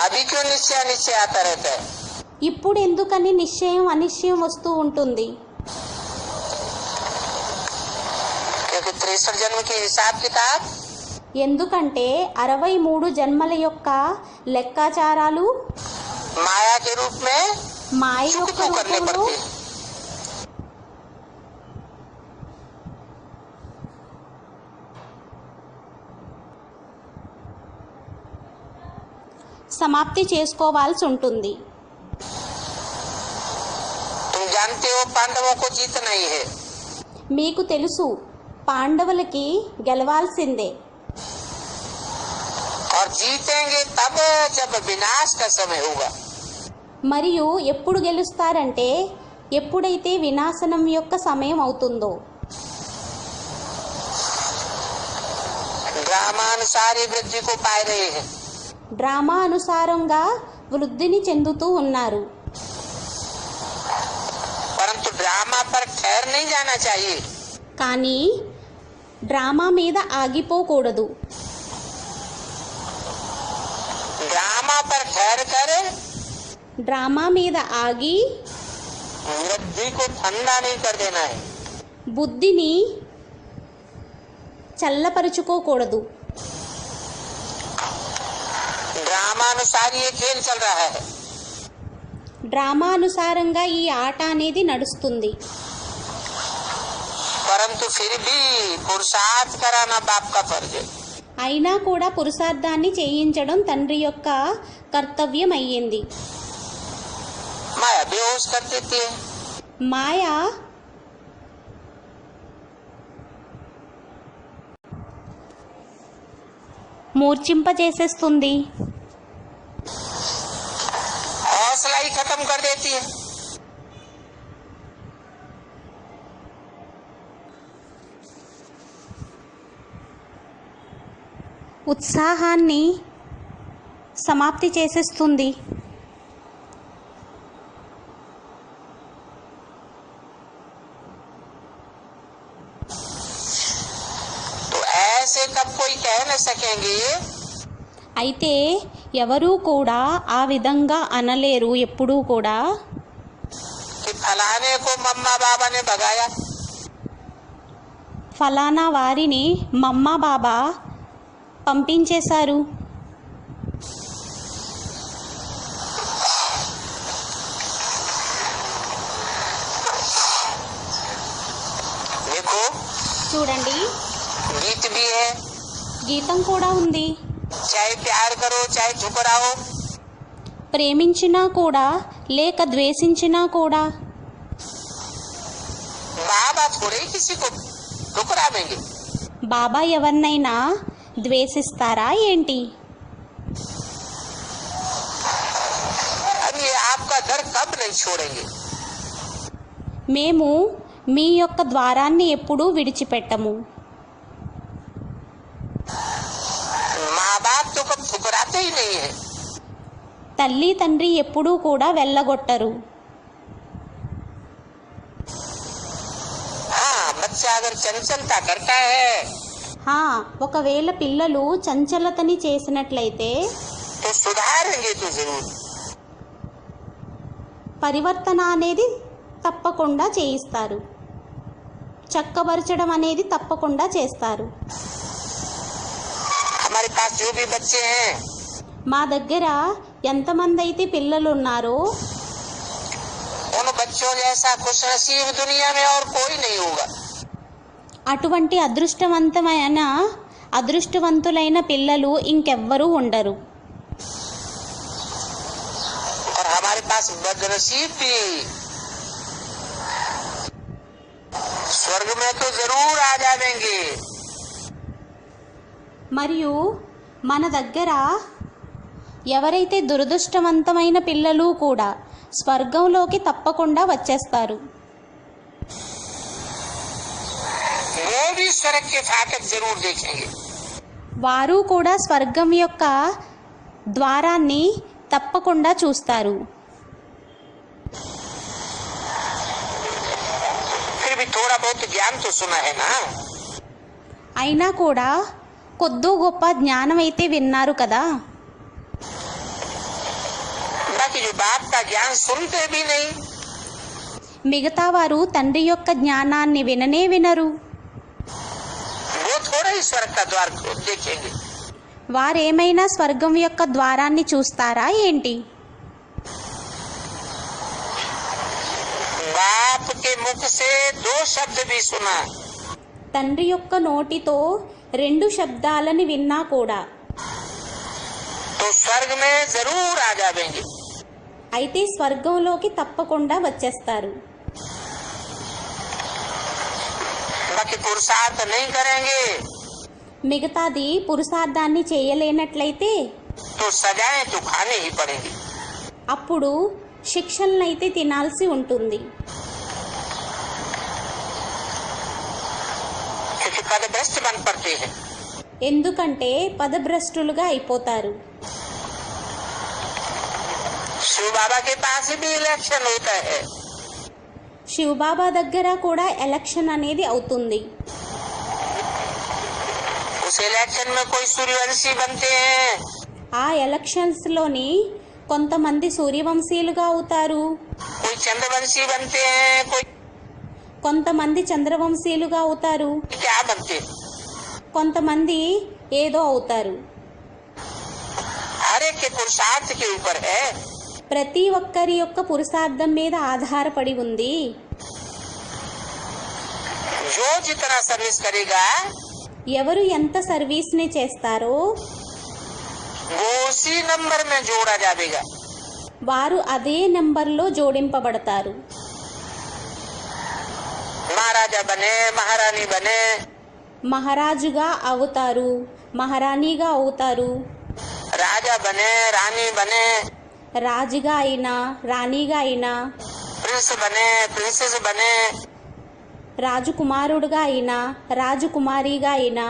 अभी क्यों निश्चय निश्चय आता रहता है? ఇప్పుడు ఎందుకని నిశ్చయం అనిశ్చయం వస్తూ ఉంటుంది? क्योंकि 63 जन्म के हिसाब किताब ఎందుకంటే 63 జన్మల యొక్క లెక్కాచారాలు माया के रूप में మాయ चुप యొక్క तो करने రూపంలో पड़ते हैं। సమాప్తి చేసుకోవాల్సి ఉంటుంది. तुम जानते हो पांडवों को जीतना ही है। మీకు తెలుసు పాండవులకి గెలవాల్సిందే. और जीतेंगे तब जब विनाश का समय होगा। మరియు ఎప్పుడు గెలుస్తారంటే ఎప్పుడైతే వినాశనం యొక్క సమయం అవుతుందో. ड्रामानुसारी वृद्धि को पा रहे हैं, డ్రామా అనుసారంగా వృద్ధిని చెందుతూ ఉన్నారు. परंतु ड्रामा पर ठहर नहीं जाना चाहिए. కానీ డ్రామా మీద ఆగిపోకూడదు. ड्रामा पर ठहर कर డ్రామా మీద ఆగి वृद्धि को ठंडा नहीं कर देना है. బుద్ధిని చల్లపరుచుకోకూడదు. ड्रामानुसार ये खेल चल रहा है, డ్రామా అనుసారంగా ఈ ఆట అనేది నడుస్తుంది. परंतु फिर भी पुरुषार्थ कराना बाप का फर्ज है. అయినా కూడా పురుషార్థాన్ని చేయించడం తండ్రి యొక్క కర్తవ్యం అయ్యింది. माया बेहोश कर देती है, మాయ మూర్ఛింపజేసేస్తుంది, हौसला ही खत्म कर देती है. ఉత్సాహాన్ని సమాప్తి చేసేస్తుంది. तो ऐसे कब कोई कह न सकेंगे అయితే ఎవరూ కూడా ఆ విధంగా అనలేరు ఎప్పుడూ కూడా. कि फलाने को मम्मा बाबा ने भगाया, ఫలానా వారిని మమ్మా బాబా పంపించేశారు. देखो చూడండి, गीत भी है, గీతం కూడా ఉంది. चाहे प्यार करो चाहे ठुकराओ, ప్రేమించినా కూడా లేక ద్వేషించినా కూడా बाबा थोड़े ही किसी को ठुकरावेंगे. బాబా ఎవరినైనా ద్వేషిస్తారా ఏంటి? अब ये आपका दर कब नहीं छोड़ेंगे. మేము మీ యొక్క ద్వారాన్ని ఎప్పుడూ విడిచిపెట్టము. माँ बाप तो कब ठुकराते ही नहीं है. తల్లి తండ్రి ఎప్పుడూ కూడా వెళ్ళగొట్టరు. हाँ, बच्चा अगर चंचलता करता है ఒకవేళ పిల్లలు చంచలతని చేసినట్లయితే तो सुधारेंगे तो जरूर. పరివర్తన అనేది తప్పకుండా చేయిస్తారు, చక్కబరచడం అనేది తప్పకుండా చేస్తారు. हमारे पास जो भी बच्चे हैं మా దగ్గర ఎంతమంది అయితే పిల్లలు ఉన్నారో उन बच्चों जैसा खुश नसीब दुनिया में और कोई नहीं होगा. అటువంటి అదృష్టవంతులైన పిల్లలు ఇంకెవ్వరూ ఉండరు. और हमारे पास बदनसीब भी स्वर्ग में तो जरूर आ जाएंगे. మరియు మన దగ్గర ఎవరైతే దురదృష్టవంతమైన పిల్లలు కూడా స్వర్గంలోకి తప్పకుండా వచ్చేస్తారు. वो भी स्वर्ग के फाटक जरूर देखेंगे. వారు కూడా స్వర్గం యొక్క ద్వారాన్ని తప్పకుండా చూస్తారు. फिर भी थोड़ा बहुत ज्ञान तो सुना है ना. అయినా కూడా కొద్దో గొప్ప జ్ఞానం అయితే విన్నారు కదా. बाकी जो बाप का ज्ञान सुनते भी नहीं, మిగతా వారు తండ్రి యొక్క జ్ఞానాన్ని విననే వినరు. वो थोड़ा ही स्वर्ग का द्वार देखेंगे. వారేమైనా స్వర్గం యొక్క ద్వారాన్ని చూస్తారా ఏంటి? बाप के मुख से 2 शब्द भी सुना తండ్రి యొక్క నోటితో 2 శబ్దాలని విన్నా కూడా तो स्वर्ग में जरूर आ जाएंगे. అయితే స్వర్గంలోకి తప్పకుండా వచ్చేస్తారు. बाकी पुरुषार्थ नहीं करेंगे మిగతాది పురుషార్థాన్ని చేయలేనట్లయితే तो सजाएं तो खाने ही पड़ेंगी. అప్పుడు శిక్షలనైతే తినాల్సి ఉంటుంది. क्योंकि पदभ्रष्ट बन पड़ते हैं। ఎందుకంటే పదభ్రష్టులుగా అయిపోతారు. शिव बाबा के पास भी इलेक्शन होता है। శివబాబా దగ్గర కూడా ఎలక్షన్ అనేది అవుతుంది. उस इलेक्शन में कोई सूर्यवंशी बनते हैं, ఆ ఎలక్షన్స్లోని కొంతమంది సూర్యవంశీయులుగా అవుతారు, कोई चंद्रवंशी बनते हैं, कोई కొంతమంది చంద్రవంశీయులుగా అవుతారు, क्या बनते हैं। కొంతమంది ఏదో అవుతారు. हर एक के पुरुषार्थ के ऊपर है। ప్రతి ఒక్కరి యొక్క పురుషార్థం మీద ఆధారపడి ఉంది. जो जितना सर्विस करेगा ఎవరు ఎంత సర్వీస్ని చేస్తారో वो उसी नंबर में जोड़ा जाएगा। వారు అదే నెంబర్లో జోడింపబడతారు. महाराजा बने, महारानी बने, మహారాజుగా అవుతారు, మహారాణిగా అవుతారు, राजा बने, रानी बने, రాజుగా అయినా రాణిగా అయినా, प्रिंस बने, प्रिंसेस बने, రాజకుమారుడుగా అయినా రాజకుమారిగా అయినా,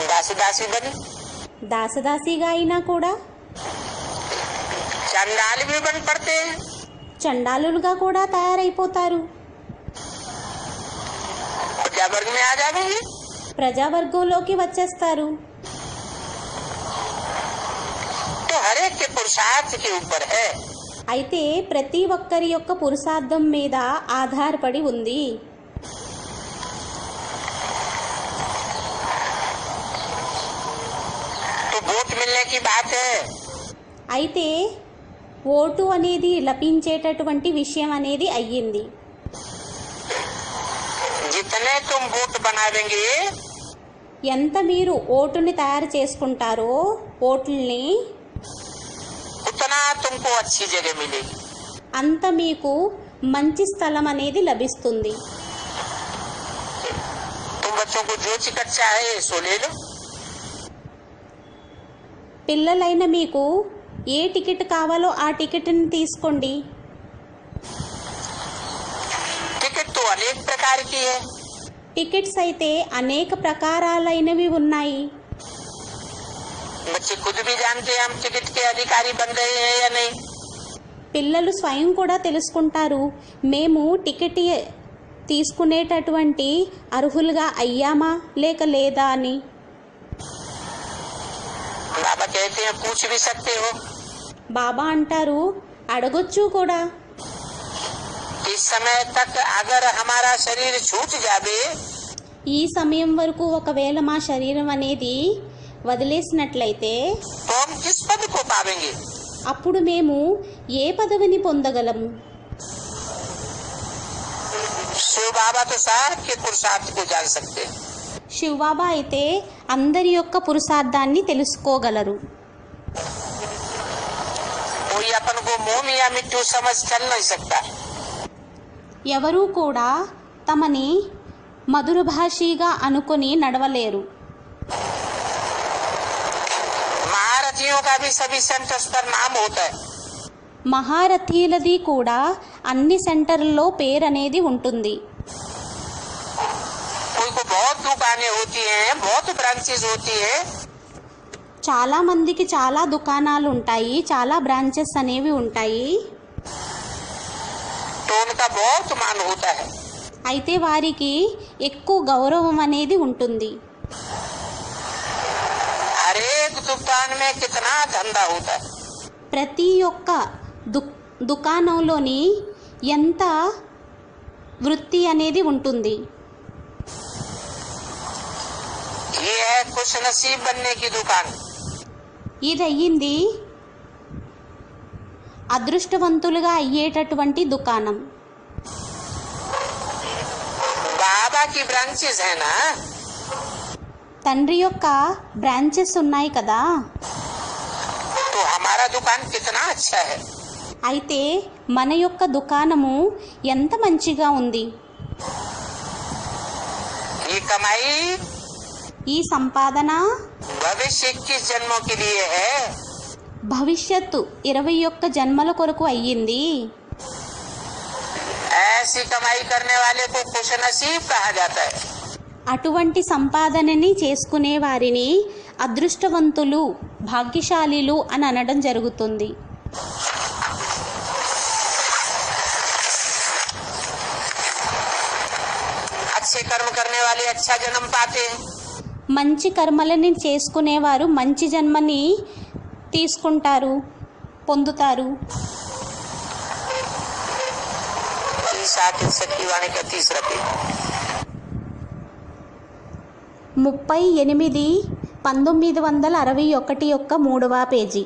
दासी दासी बने, దాసదాసిగా అయినా కూడా, चंडाल भी बन पड़ते हैं। చండాలులుగా కూడా తయారైపోతారు. प्रजा वर्ग में आ जाएंगे। ప్రజావర్గంలోకి వచ్చేస్తారు. तो हर एक के पुरुषार्थ के ऊपर है। అయితే ప్రతి ఒక్కరి యొక్క పురుషార్థం మీద ఆధారపడి ఉంది. तो वोट मिलने की बात है। అయితే ఓటు అనేది లభించేటటువంటి విషయం అనేది అయ్యింది. जितने तुम वोट बनावेंगे ఎంత మీరు ఓటుని తయారు చేసుకుంటారో ఓట్లని उतना तुमको अच्छी जगह मिलेगी। అంత మీకు మంచి స్థలం అనేది లభిస్తుంది. तुम बच्चों को जो टिकट चाहे सो ले लो। పిల్లలైన మీకు ఏ టికెట్ కావాలో ఆ టికెట్ని తీసుకోండి. टिकट तो अनेक प्रकार की है। టికెట్స్ అయితే అనేక ప్రకారాలైనవి ఉన్నాయి. बच्चे खुद भी जानते हैं हम टिकट के अधिकारी बन रहे हैं या नहीं। పిల్లలు స్వయం కూడా తెలుసుకుంటారు మేము టికెట్ తీసుకునేటటువంటి అర్హులుగా అయ్యామా లేక లేదా అని. बाबा कहते हैं पूछ भी सकते हो। బాబా అంటారు అడగొచ్చు కూడా. इस समय तक अगर हमारा शरीर छूट जावे ఈ సమయం వరకు ఒకవేళ మా శరీరం అనేది వదిలేసినట్లయితే तो हम किस पद को पावेंगे। అప్పుడు మేము ఏ పదవిని పొందగలము. शिव बाबा तो सार के पुरुषार्थ को जान सकते हैं। శివబాబా అయితే అందరి యొక్క పురుషార్థాన్ని తెలుసుకోగలరు. कोई अपन को मोम या मिट्टू समझ चल नहीं सकता। ఎవరూ కూడా తమని మధురభాషిగా అనుకొని నడవలేరు. महारथियों का भी सभी सेंटर्स पर नाम होता है। మహారథీలది కూడా అన్ని సెంటర్లలో పేరు అనేది ఉంటుంది. कोई को बहुत दुकानें होती हैं, बहुत ब्रांचेस होती है। చాలా మందికి చాలా దుకాణాలు ఉంటాయి, చాలా బ్రాంచెస్ అనేవి ఉంటాయి. तो उनका बहुत मान होता है। అయితే వారికి ఎక్కువ గౌరవం అనేది ఉంటుంది. हर एक दुकान में कितना धंधा होता है। ప్రతి ఒక్క దుకాణంలోని ఎంత వృత్తి అనేది ఉంటుంది. ये है खुश नसीब बनने की दुकान। ఇది అయ్యింది అదృష్టవంతులుగా అయ్యేటటువంటి దుకాణం. बाबा की ब्रांचेस है ना, తండ్రి యొక్క బ్రాంచెస్ ఉన్నాయి కదా. तो हमारा दुकान कितना अच्छा है। అయితే మన యొక్క దుకాణము ఎంత మంచిగా ఉంది. ये कमाई ఈ సంపాదన भविष्य 21 जन्मों के लिए है। భవిష్యత్తు 21 జన్మల కొరకు అయ్యింది. ऐसी कमाई करने वाले को खुशनसीब कहा जाता है। అటువంటి సంపాదనని చేసుకునే వారిని అదృష్టవంతులు, భాగ్యశాలిలు అని అనడం జరుగుతుంది. अच्छे कर्म करने वाले अच्छा जन्म पाते हैं। మంచి కర్మలని చేసుకునేవారు మంచి జన్మని తీసుకుంటారు, పొందుతారు. ईशा के सखी वाणी का तीसरा पेज 38/1961 యొక్క 3వ పేజీ.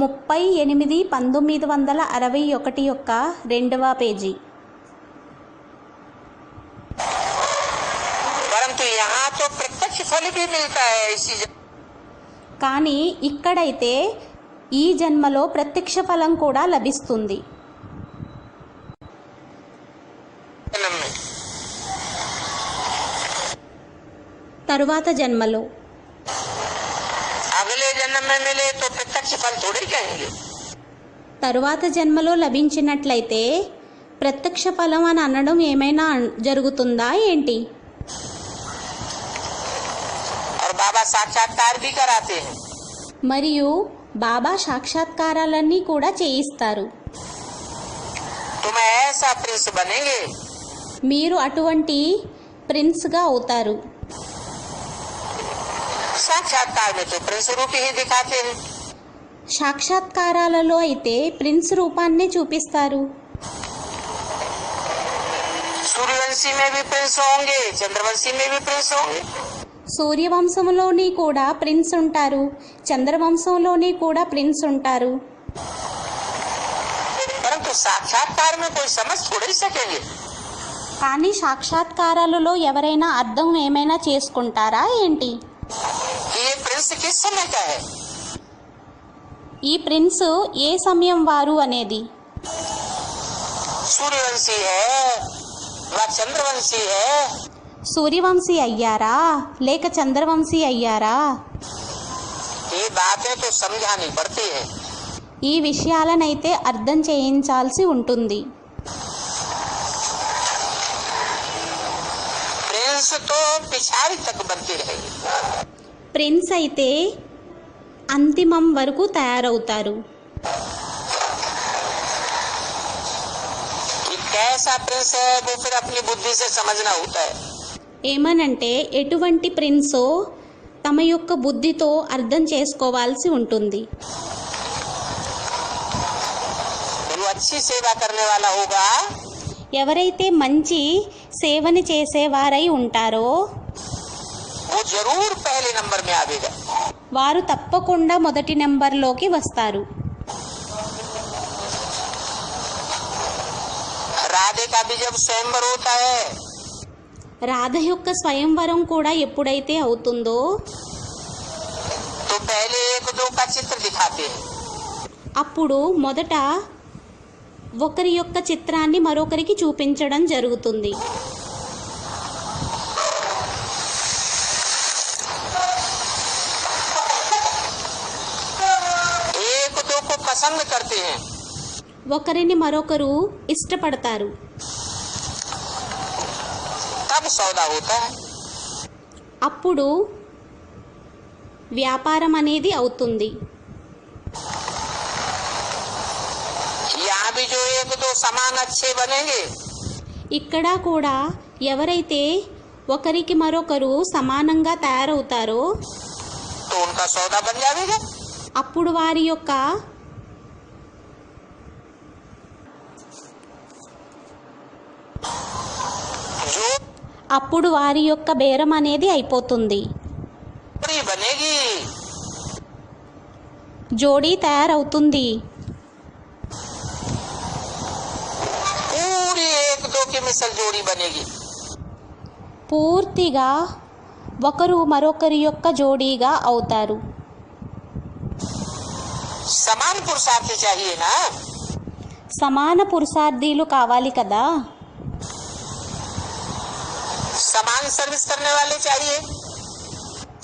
ముప్పై 1961 యొక్క 2వ పేజీ. परंतु यहाँ तो प्रत्यक्ष फल भी मिलता है इसी కానీ ఇక్కడైతే ఈ జన్మలో ప్రత్యక్ష ఫలం కూడా లభిస్తుంది. जन्म में। తరువాత జన్మలో अगले जन्म में मिले तो प्रत्यक्ष फल थोड़े कहेंगे। తరువాత జన్మలో లభించినట్లయితే ప్రత్యక్ష ఫలం అని అనడం ఏమైనా జరుగుతుందా ఏంటి? और बाबा साक्षात्कार भी कराते हैं। మరియు బాబా సాక్షాత్కారాలన్నీ కూడా చేయిస్తారు. तुम ऐसा प्रिंस बनेंगे। మీరు అటువంటి ప్రిన్స్గా అవుతారు. साक्षात्कार में तो प्रिंस रूप ही दिखाते हैं। సాక్షాత్కారాలలో అయితే ప్రిన్స్ రూపాన్నే చూపిస్తారు. सूर्यवंशी में भी प्रिंस होंगे, चंद्रवंशी में भी प्रिंस होंगे। సూర్యవంశంలోని కూడా ప్రిన్స్ ఉంటారు, చంద్రవంశంలోని కూడా ప్రిన్స్ ఉంటారు. परंतु साक्षात्कार में कोई समझ थोड़े ही सकेंगे। కానీ సాక్షాత్కారాలలో ఎవరైనా అర్థం ఏమైనా చేసుకుంటారా ఏంటి? कि ये प्रिंस किस समय का है। ఈ ప్రిన్స్ ఏ సమయం వారు అనేది. सूर्यवंशी है व चंद्रवंशी है। సూర్యవంశీ అయ్యారా లేక చంద్రవంశీ అయ్యారా? ये बातें तो समझानी पड़ती है। ఈ విషయాలనైతే అర్థం చేయించాల్సి ఉంటుంది. प्रिंस तो पिछाड़ी तक बनती रहेगी। ప్రిన్స్ అయితే అంతిమం వరకు తయారవుతారు. कि कैसा प्रिंस है वो फिर अपनी बुद्धि से समझना होता है। ఏమనంటే ఎటువంటి ప్రిన్సో తమ యొక్క బుద్ధితో అర్థం చేసుకోవాల్సి ఉంటుంది. जो अच्छी सेवा करने वाला होगा ఎవరైతే మంచి సేవని చేసేవారై ఉంటారో वो जरूर पहले नंबर में आवेगा। వారు తప్పకుండా మొదటి నెంబర్లోకి వస్తారు. राधे का भी जब स्वयंवर होता है రాధ యొక్క స్వయంవరం కూడా ఎప్పుడైతే అవుతుందో तो पहले एक दो का चित्र दिखाते हैं। అప్పుడు మొదట ఒకరి యొక్క చిత్రాన్ని మరొకరికి చూపించడం జరుగుతుంది. एक दो को पसंद करते हैं ఒకరిని మరొకరు ఇష్టపడతారు. तब सौदा होता है। అప్పుడు వ్యాపారం అనేది అవుతుంది. यहाँ भी जो एक दो समान अच्छे बनेंगे ఇక్కడ కూడా ఎవరైతే ఒకరికి మరొకరు సమానంగా తయారవుతారో तो उनका सौदा बन जाएगा। అప్పుడు వారి యొక్క जो అప్పుడు వారి యొక్క బేరం అనేది అయిపోతుంది. जोड़ी बनेगी జోడీ తయారవుతుంది. पूरी एक दो की मिसल जोड़ी बनेगी। పూర్తిగా ఒకరు మరొకరి యొక్క జోడీగా అవుతారు. समान पुरुषार्थ चाहिए ना। సమాన పురుషార్థులు కావాలి కదా. समान सर्विस करने वाले चाहिए.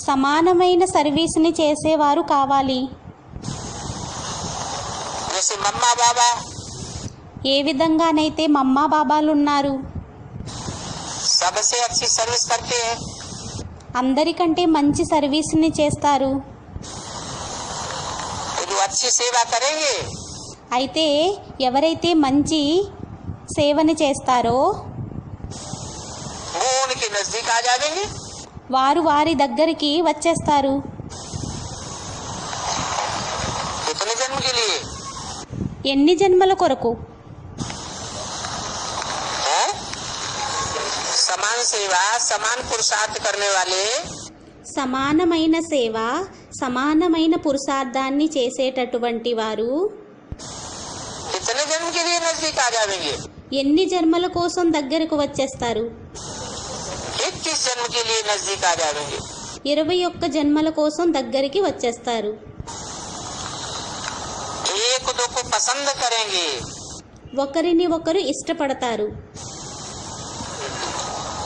సమానమైన సర్వీస్ని చేసేవారు కావాలి. जैसे मम्मा बाबा ఏ విధంగానైతే మమ్మా బాబాలు ఉన్నారు, सबसे अच्छी सर्विस करते हैं. అందరికంటే మంచి సర్వీస్ని చేస్తారు. तो जो अच्छी सेवा करेंगे అయితే ఎవరైతే మంచి సేవని చేస్తారో वो उनके नजदीक आ जाएंगे. వారు వారి దగ్గరికి వచ్చేస్తారు. कितने जन्म के लिए ఎన్ని జన్మల కొరకు? है? समान सेवा समान पुरुषार्थ करने वाले సమానమైన సేవ, సమానమైన పురుషార్థాన్ని చేసేటటువంటి వారు कितने जन्म के लिए नजदीक आ जाएंगे. ఎన్ని జన్మల కోసం దగ్గరకు వచ్చేస్తారు? 21 जन्म के लिए नजदीक आ जाएंगे. 21 జన్మల కోసం దగ్గరికి వచ్చేస్తారు. एक दो को पसंद करेंगे ఒకరిని ఒకరు ఇష్టపడతారు.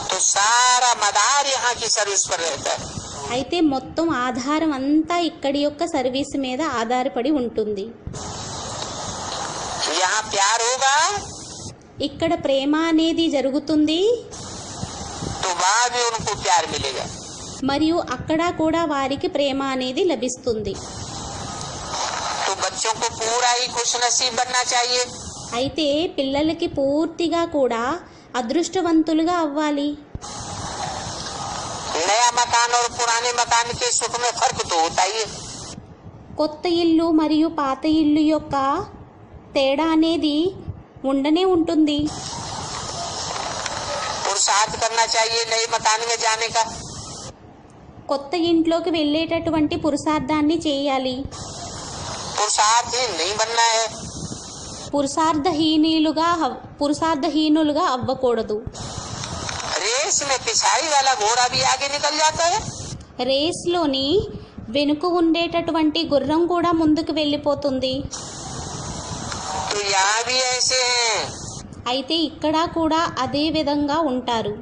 तो सारा मदार यहाँ की सर्विस पर रहता है. అయితే మొత్తం ఆధారం అంతా ఇక్కడి యొక్క సర్వీస్ మీద ఆధారపడి ఉంటుంది. यहाँ प्यार होगा ఇక్కడ ప్రేమ అనేది జరుగుతుంది, तो वहाँ भी उनको प्यार मिलेगा. మరియు అక్కడ కూడా వారికి ప్రేమ అనేది లభిస్తుంది. तो बच्चों को पूरा ही खुश नसीब बनना चाहिए. అయితే పిల్లలకి పూర్తిగా కూడా అదృష్టవంతులుగా అవ్వాలి. नया मकान और पुराने मकान के सुख में फर्क तो होता ही है. కొత్త ఇల్లు మరియు పాత ఇల్లు యొక్క తేడా అనేది ఉండనే ఉంటుంది. पुरुषार्थ करना चाहिए नए मकान में जाने का. కొత్త ఇంట్లోకి వెళ్ళేటటువంటి పురుషార్థాన్ని చేయాలి. पुरुषार्थ ही नहीं बनना है. పురుషార్థహీనులుగా అవ్వకూడదు. रेस में पिछाड़ी वाला घोड़ा भी आगे निकल जाता है. రేస్లోని వెనుక ఉండేటటువంటి గుర్రం కూడా ముందుకు వెళ్ళిపోతుంది. तो यहाँ भी ऐसे हैं. అయితే ఇక్కడ కూడా అదే విధంగా ఉంటారు.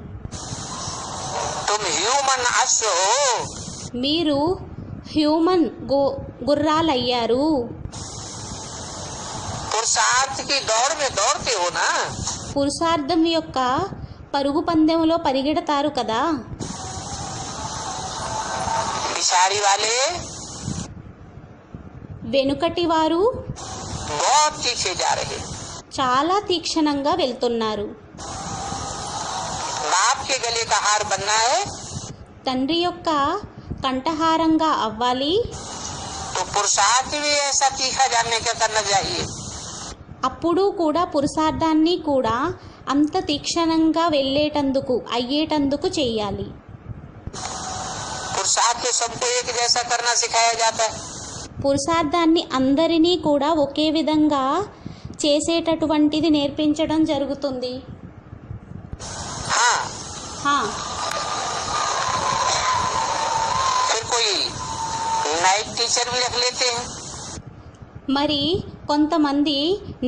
तुम ह्यूमन अश्व हो. మీరు హ్యూమన్ గుర్రాలయ్యారు. पुरुषार्थ की दौड़ में दौड़ते हो ना. పురుషార్థం యొక్క పరుగు పందెంలో పరిగెడతారు కదా. पिछाड़ी वाले వెనుకటి వారు बहुत पीछे जा रहे. చాలా తీక్షణంగా వెళ్తున్నారు. बाप के गले का हार बनना है తండ్రి యొక్క కంఠహారంగా అవ్వాలి. तो पुरुषार्थ भी ऐसा तीखा जानने का करना चाहिए. అప్పుడు కూడా పురుషార్థాన్ని కూడా అంత తీక్షణంగా అయ్యేటందుకు చేయాలి. पुरुषार्थ तो सबको एक जैसा करना सिखाया जाता है. పురుషార్థాన్ని అందరినీ కూడా ఒకే విధంగా చేసేటటువంటిది నేర్పించడం జరుగుతుంది. हाँ హా, फिर कोई नाइट टीचर भी रख लेते हैं. మరి కొంతమంది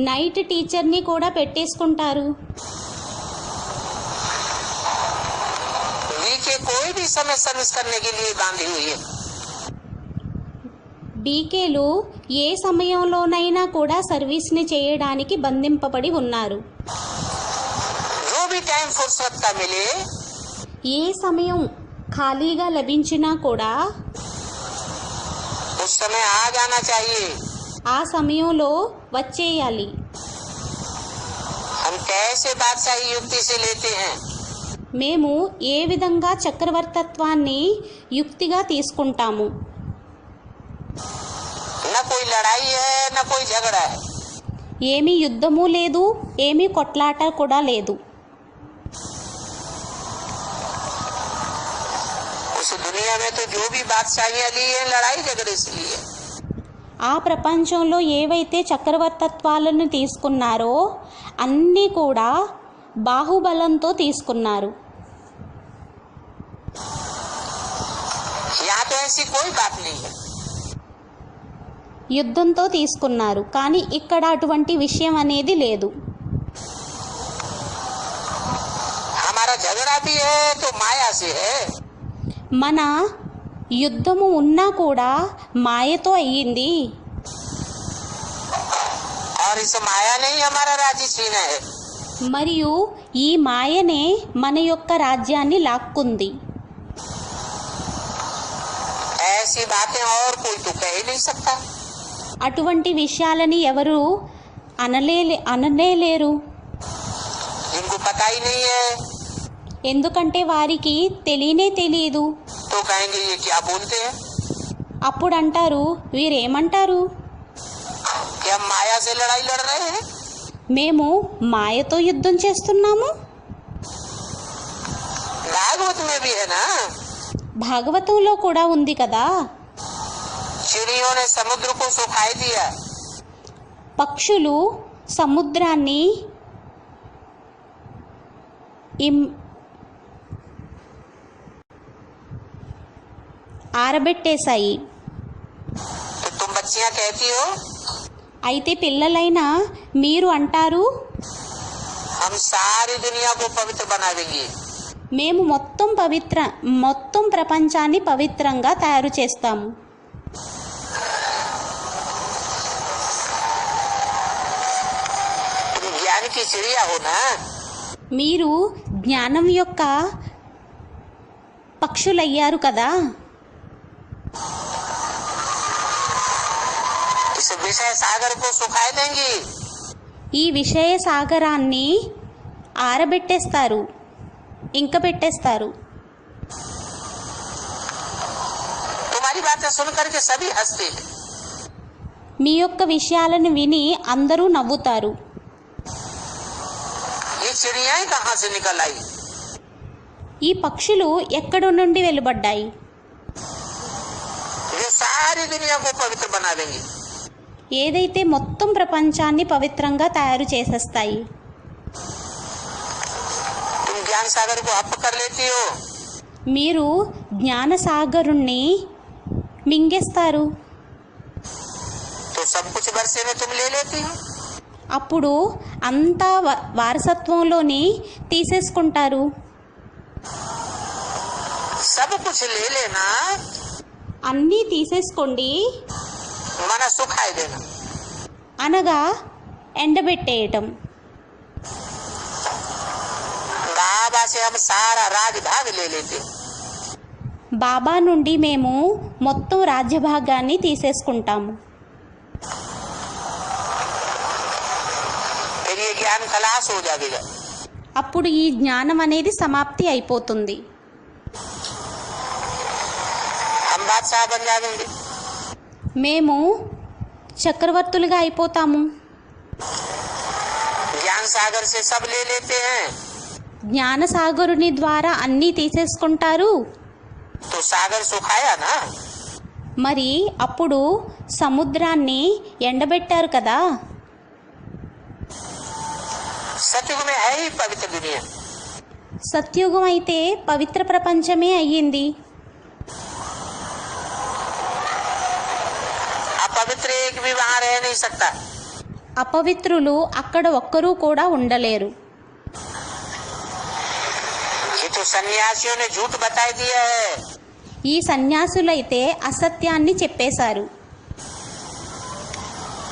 నైట్ టీచర్ని కూడా పెట్టేసుకుంటారు. वी के कोई भी समय सर्विस करने के लिए बांधी हुई है. బీకేలు ఏ సమయంలోనైనా కూడా సర్వీస్ని చేయడానికి బంధింపబడి ఉన్నారు. जो भी टाइम फुर्सत का मिले ఏ సమయం ఖాళీగా లభించినా కూడా उस समय आ जाना चाहिए. ఆ సమయంలో వచ్చేయాలి. हम कैसे बादशाही युक्ति से लेते हैं. మేము ఏ విధంగా చక్రవర్తత్వాన్ని యుక్తిగా తీసుకుంటాము. न कोई लड़ाई है न कोई झगड़ा है. ఏమీ యుద్ధము లేదు, ఏమీ కొట్లాట కూడా లేదు. उस दुनिया में तो जो भी बादशाहियां ली है लड़ाई झगड़े से ली है. ఆ ప్రపంచంలో ఏవైతే చక్రవర్తత్వాలను తీసుకున్నారో అన్నీ కూడా బాహుబలంతో తీసుకున్నారు. यहाँ तो ऐसी कोई बात नहीं है. యుద్ధంతో తీసుకున్నారు. కానీ ఇక్కడ అటువంటి విషయం అనేది లేదు. हमारा झगड़ा भी है तो माया से है। మన యుద్ధము ఉన్నా కూడా మాయతో అయ్యింది. और इस माया ने ही हमारा राज्य छीना है। మరియు ఈ మాయనే మన యొక్క రాజ్యాన్ని లాక్కుంది. ऐसी बातें और कोई तो कह ही नहीं सकता। అటువంటి విషయాలని ఎవరు అనలేరు. जिनको पता ही नहीं है ఎందుకంటే వారికి తెలియదు. तो कहेंगे ये क्या बोलते हैं అప్పుడు అంటారు, వీరేమంటారు, कि हम माया से लड़ाई लड़ रहे हैं। మేము మాయతో యుద్ధం చేస్తున్నాము. भागवत में भी है ना, భాగవతంలో కూడా ఉంది కదా, चिड़ियों ने समुद्र को सुखाई दिया। పక్షులు సముద్రాన్ని ఆరబెట్టేశాయి. तो तुम बच्चियां कहती हो అయితే పిల్లలైనా మీరు అంటారు, हम सारी दुनिया को पवित्र बना देंगे। మేము మొత్తం ప్రపంచాన్ని పవిత్రంగా తయారు చేస్తాము. तुम ज्ञान की चिड़िया हो ना। మీరు జ్ఞానం యొక్క పక్షులయ్యారు కదా. इस विषय सागर को सुखाए देंगी। ఈ విషయ సాగరాన్ని ఆరబెట్టేస్తారు, ఇంక పెట్టేస్తారు. तुम्हारी बातें सुन करके सभी हंसते हैं। మీ యొక్క విషయాలను విని అందరూ నవ్వుతారు. ये चिड़िया कहाँ से निकल आई। ఈ పక్షులు ఎక్కడి నుండి వెలువడ్డాయి, जो सारी दुनिया को पवित्र बना देंगी। ఏదైతే మొత్తం ప్రపంచాన్ని పవిత్రంగా తయారు చేసేస్తాయి. तुम ज्ञान सागर को हप कर लेती हो మీరు జ్ఞానసాగరుణ్ణి మింగేస్తారు. तो सब कुछ वर्षे में तुम ले लेती हो। అప్పుడు అంతా వారసత్వంలోని తీసేసుకుంటారు. सब कुछ ले लेना అన్నీ తీసేసుకోండి मना सुखाए देना। అనగా ఎండబెట్టేయటం. बाबा से हम सारा राज भाग ले लेते हैं। బాబా నుండి మేము మొత్తం రాజ్యభాగాన్ని తీసేసుకుంటాము. फिर ये ज्ञान खलास हो जाएगा। అప్పుడు ఈ జ్ఞానం అనేది సమాప్తి అయిపోతుంది. हम बादशाह बन जाएंगे। మేము చక్రవర్తులుగా అయిపోతాము. ज्ञान सागर से सब ले लेते हैं జ్ఞానసాగరుని ద్వారా అన్నీ తీసేసుకుంటారు. तो सागर सुखाया ना। మరి అప్పుడు సముద్రాన్ని ఎండబెట్టారు కదా. सतयुग में है ही पवित्र दुनिया। సత్యుగం అయితే పవిత్ర ప్రపంచమే అయ్యింది. अपवित्र एक भी वहां रह नहीं सकता। అపవిత్రులు అక్కడ ఒక్కరూ కూడా ఉండలేరు. ये तो सन्यासियों ने झूठ बता दिया है। ఈ సన్యాసులైతే అసత్యాన్ని చెప్పేశారు.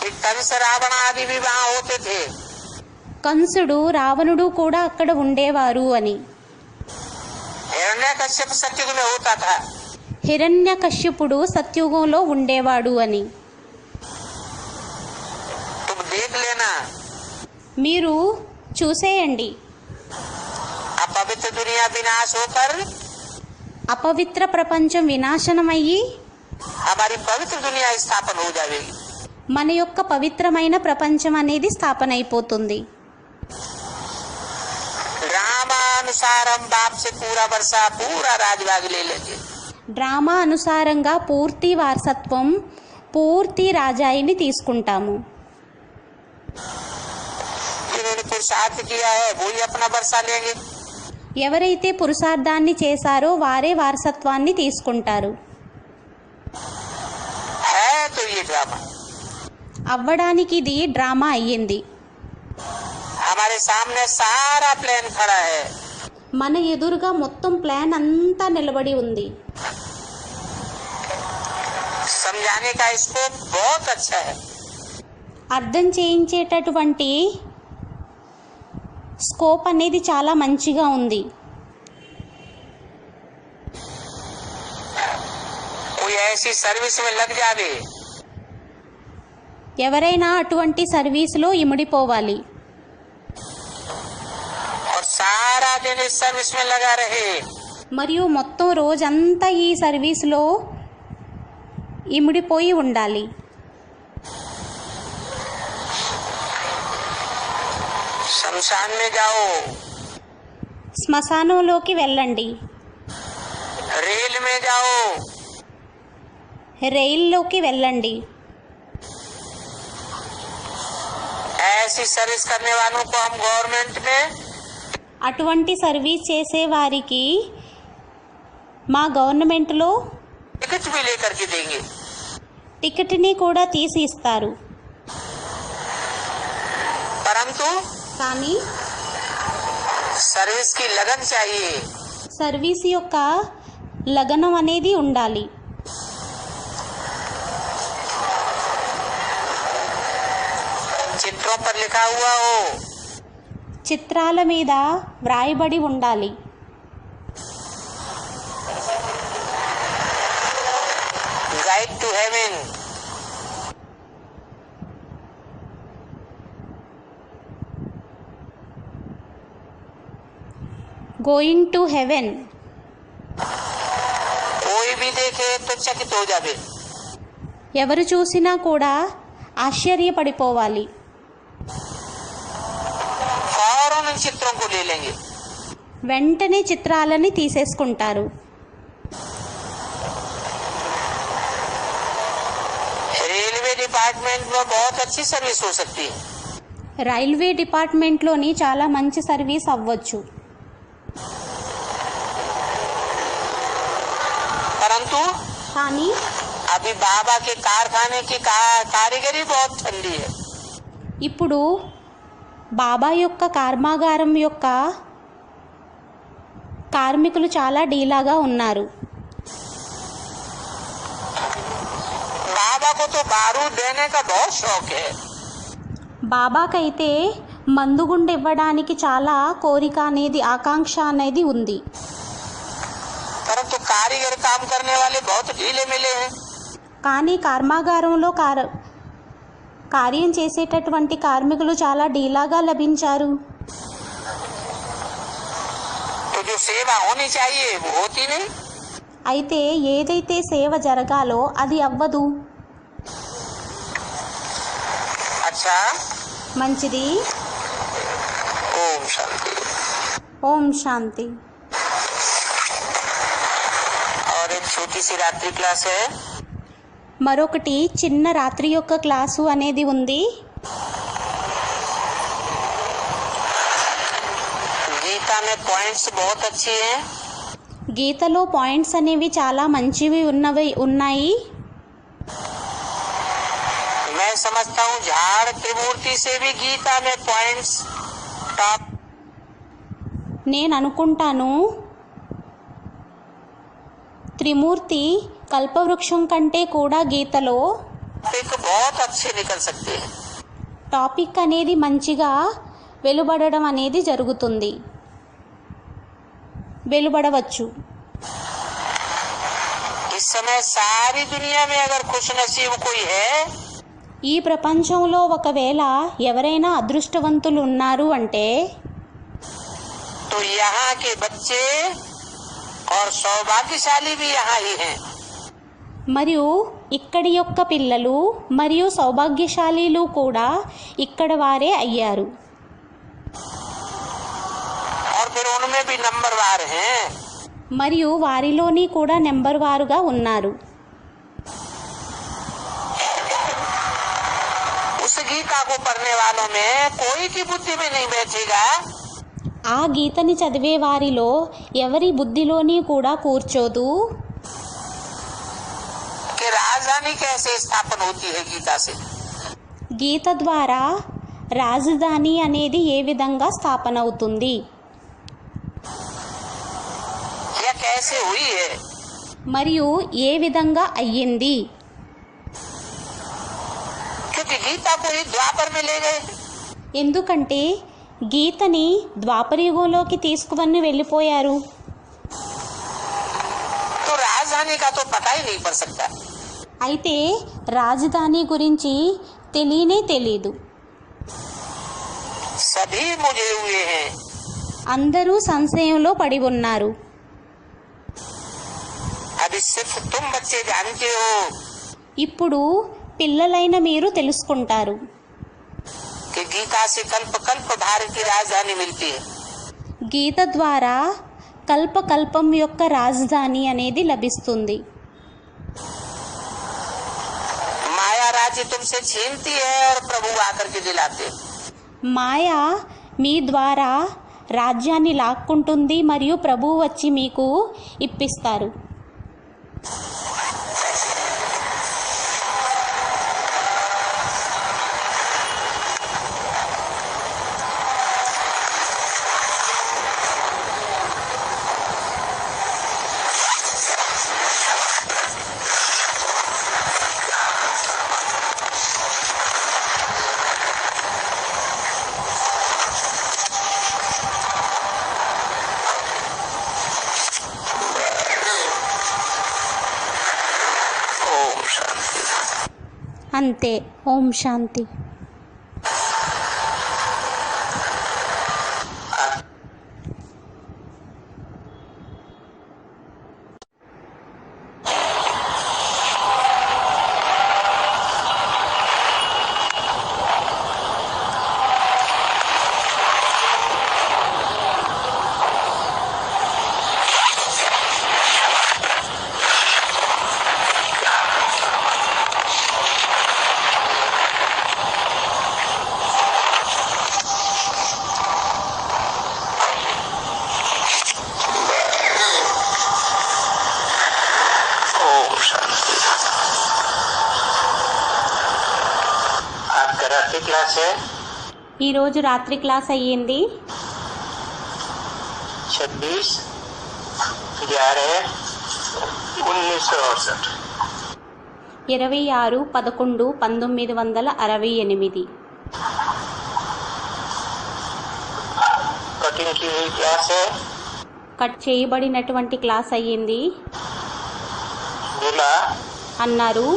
कि कंस रावण आदि भी वहां होते थे। కంసుడు రావణుడు కూడా అక్కడ ఉండేవారు అని. हिरण्यकश्यप सतयुग में होता था। హిరణ్యకశ్యపుడు సత్యుగంలో ఉండేవాడు అని. तुम देख लेना మీరు చూసేయండి. अपवित्र दुनिया विनाश होकर అపవిత్ర ప్రపంచం వినాశనమయ్యి हमारी पवित्र दुनिया स्थापन हो जाएगी। మన యొక్క పవిత్రమైన ప్రపంచం అనేది స్థాపన అయిపోతుంది. रामानुसार हम बाप से पूरा वर्षा पूरा राजभाग ले लेंगे। డ్రామా అనుసారంగా పూర్తి వారసత్వం, పూర్తి రాజాయిని తీసుకుంటాము. जिन्होंने पुरुषार्थ किया है वो ही अपना वर्षा लेंगे। ఎవరైతే పురుషార్థాన్ని చేశారో వారే వారసత్వాన్ని తీసుకుంటారు. है तो ये ड्रामा। అవ్వడానికి ఇది డ్రామా అయ్యింది. हमारे सामने सारा प्लान खड़ा है, మన ఎదురుగా మొత్తం ప్లాన్ అంతా నిలబడి ఉంది. समझाने का स्कोप बहुत अच्छा है. అర్థం చేయించేటటువంటి స్కోప్ అనేది చాలా మంచిగా ఉంది. कोई ऐसी सर्विस में लग जावे, ఎవరైనా అటువంటి సర్వీసులో ఇమిడిపోవాలి. और सारा दिन इस सर्विस में लगा रहे, మరియు మొత్తం రోజంతా ఈ సర్వీస్లో ఇమిడిపోయి ఉండాలి. शमशान में जाओ, శ్మశానంలోకి వెళ్ళండి, रेल में जाओ, రైల్లోకి వెళ్ళండి. ऐसी सर्विस करने वालों को हम गवर्नमेंट में అటువంటి సర్వీస్ చేసేవారికి మా గవర్నమెంట్లో टिकट भी लेकर के देंगे. టికెట్ని కూడా తీసి ఇస్తారు. परंतु కానీ सर्विस की लगन चाहिए. సర్వీస్ యొక్క లగనం అనేది ఉండాలి. चित्रों पर लिखा हुआ हो, చిత్రాల మీద వ్రాయబడి ఉండాలి. Guide to heaven, going to heaven. कोई भी देखे तो चकित हो जावे. ఎవరు చూసినా కూడా ఆశ్చర్యపడిపోవాలి. फौरन इन चित्रों को ले लेंगे. వెంటనే చిత్రాలని తీసేసుకుంటారు. रेलवे डिपार्टमेंट में बहुत अच्छी सर्विस हो सकती है, రైల్వే డిపార్ట్మెంట్లోని చాలా మంచి సర్వీస్ అవ్వచ్చు. परंतु కానీ अभी बाबा के कारखाने की कारीगरी बहुत ठंडी है. ఇప్పుడు బాబా యొక్క కర్మాగారం యొక్క కార్మికులు చాలా డీలాగా ఉన్నారు. बाबा को तो बारूद देने का बहुत शौक है, బాబాకైతే మందుగుండు ఇవ్వడానికి చాలా కోరిక అనేది ఆకాంక్ష అనేది ఉంది. परंतु कारीगर काम करने वाले बहुत ढीले मिले हैं. కానీ కర్మాగారంలో కార్యం చేసేటటువంటి కార్మికులు చాలా డీలాగా లభించారు. तो जो सेवा होनी चाहिए वो होती नहीं. అయితే ఏదైతే సేవ జరగాలో అది అవ్వదు. अच्छा, మంచిది. ओम शांति. ఓం శాంతి. और एक छोटी सी रात्रि क्लास है. మరొకటి చిన్న రాత్రి యొక్క క్లాసు అనేది ఉంది. गीता में पॉइंट्स बहुत अच्छी हैं. గీతలో పాయింట్స్ అనేవి చాలా మంచివి ఉన్నాయి. मैं समझता हूँ झाड़ त्रिमूर्ति से भी गीता में पॉइंट्स टॉप. నేను అనుకుంటాను త్రిమూర్తి కల్పవృక్షం కంటే కూడా గీతలో एक बहुत अच्छे निकल सकते हैं. టాపిక్ అనేది మంచిగా వెలువడవచ్చు. इस समय सारी दुनिया में अगर खुश नसीब कोई है ఈ ప్రపంచంలో ఒకవేళ ఎవరైనా అదృష్టవంతులు ఉన్నారు అంటే तो यहाँ के बच्चे और सौभाग्यशाली भी यहाँ ही हैं. మరియు ఇక్కడి యొక్క పిల్లలు మరియు సౌభాగ్యశాలీలు కూడా ఇక్కడ వారే అయ్యారు. और फिर उनमें भी नंबरवार हैं. మరియు వారిలోని కూడా నెంబర్ వారుగా ఉన్నారు. उस गीता को पढ़ने वालों में कोई की बुद्धि में नहीं बैठेगा ఆ గీతని చదివే వారిలో ఎవరి బుద్ధిలోని కూడా కూర్చోదు कि राजधानी कैसे स्थापन होती है गीता से. గీత ద్వారా రాజధాని అనేది ఏ విధంగా స్థాపన అవుతుంది? यह कैसे हुई है? మరియు ఏ విధంగా అయ్యింది? क्योंकि गीता को ही द्वापर में ले गए। ఎందుకంటే గీతని ద్వాపరయుగంలోకి తీసుకువన్ని వెళ్ళిపోయారు. तो राजधानी का तो पता ही नहीं पड़ सकता। అయితే రాజధాని గురించి తెలియనే తెలీదు. सभी मुझे हुए हैं। అందరూ సంశయంలో పడి ఉన్నారు. अभी सिर्फ तुम बच्चे जानते हो ఇప్పుడు పిల్లలైన మీరు తెలుసుకుంటారు कि गीता से कल्प कल्प भारत की राजधानी मिलती है। గీత ద్వారా కల్పకల్పం యొక్క రాజధాని అనేది లభిస్తుంది. माया राज्य तुमसे छीनती है और प्रभु आकर के दिलाते हैं। మాయ మీ ద్వారా రాజ్యాన్ని లాక్కుంటుంది మరియు ప్రభువు వచ్చి మీకు ఇప్పిస్తారు. ओम शांति। అంతే. ఓం శాంతి. ओम शांति। आपका रात्रि क्लास है ఈరోజు రాత్రి క్లాస్ అయ్యింది. 26/11/1968। 26/11/1968 कटिंग की हुई क्लास है। కట్ చేయబడినటువంటి క్లాస్ అయ్యింది. बोला అన్నారు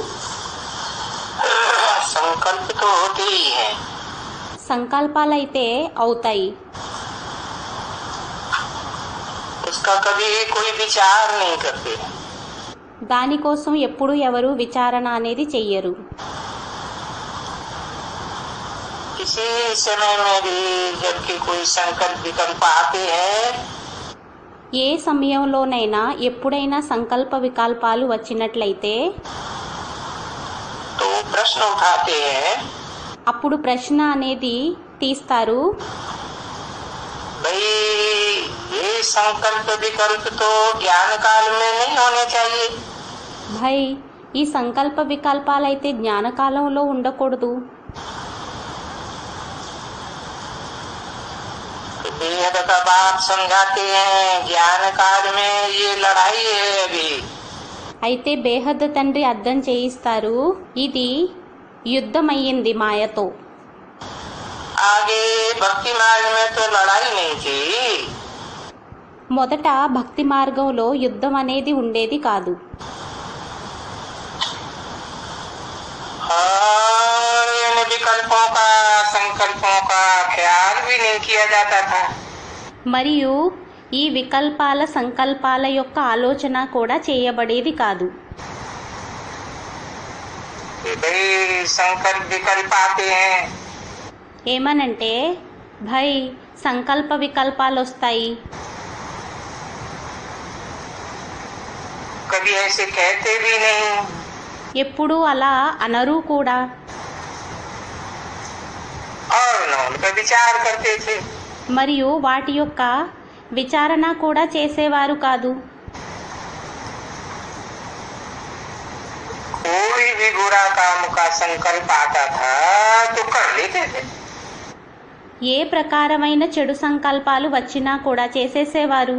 संकल्प तो होते ही है, సంకల్పాలైతే అవుతాయి, उसका कभी कोई विचार नहीं करते। దానికోసం ఎప్పుడు ఎవరు విచారణ అనేది చెయ్యరు. किसी समय में भी जबकि कोई संकल्प विकल्प आते हैं ఏ సమయంలోనైనా ఎప్పుడైనా సంకల్ప వికల్పాలు వచ్చినట్లయితే तो वो प्रश्न उठाते हैं, అప్పుడు ప్రశ్న అనేది తీస్తారు. भाई ये संकल्प विकल्प तो ज्ञान काल में नहीं होने चाहिए। భై ఈ సంకల్ప వికల్పాలైతే జ్ఞానకాలంలో ఉండకూడదు. बेहद का बात समझाते हैं, ज्ञान काल में ये लड़ाई है अभी। అయితే బేహద్ద తండ్రి అర్థం చేయిస్తారు, ఇది యుద్ధమయ్యింది మాయతో. आगे भक्ति मार्ग में तो लड़ाई नहीं थी। మొదట భక్తి మార్గంలో యుద్ధం అనేది ఉండేది కాదు. और इन विकल्पों का संकल्पों का ख्याल भी नहीं किया जाता था। మరియు ఈ వికల్పాల సంకల్పాల యొక్క ఆలోచన కూడా చేయబడేది కాదు. कि भाई संकल्प विकल्प आते हैं, ఏమనంటే భై సంకల్ప వికల్పాలు వస్తాయి, कभी ऐसे कहते भी नहीं। ఎప్పుడూ అలా అనరు కూడా. और न उनका विचार करते थे। మరియు వాటి యొక్క విచారణ కూడా చేసేవారు కాదు. कोई भी बुरा काम का संकल्प आता था तो कर लेते थे। ఏ ప్రకారమైన చెడు సంకల్పాలు వచ్చినా కూడా చేసేసేవారు.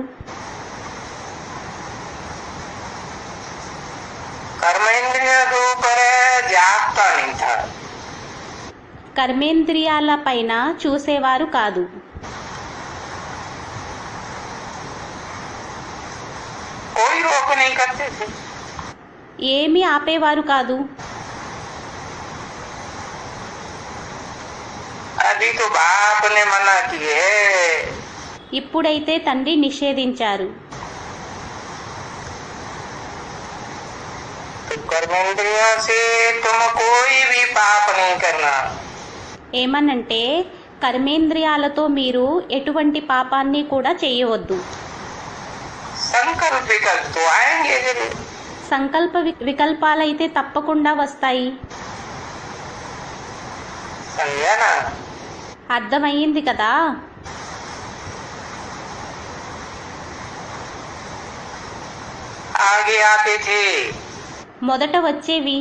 कर्मेंद्रियों के ऊपर जागता नहीं था। కర్మేంద్రియాల పైన చూసేవారు కాదు. कोई रोक नहीं करते थे। ఏమీ ఆపేవారు కాదు. अभी तो बाप ने मना किए, ఇప్పుడైతే తండ్రి నిషేధించారు. तो कर्मेंद्रियों से तुम कोई भी पाप नहीं करना। ఏమనంటే కర్మేంద్రియాలతో మీరు ఎటువంటి పాపాన్ని కూడా చేయవద్దు. संकल्प विकल्प तो आएंगे जरूर। సంకల్ప వికల్పాలైతే తప్పకుండా వస్తాయి. समझा ना? అర్థమయ్యింది కదా. आगे आते थे మొదట వచ్చేవి.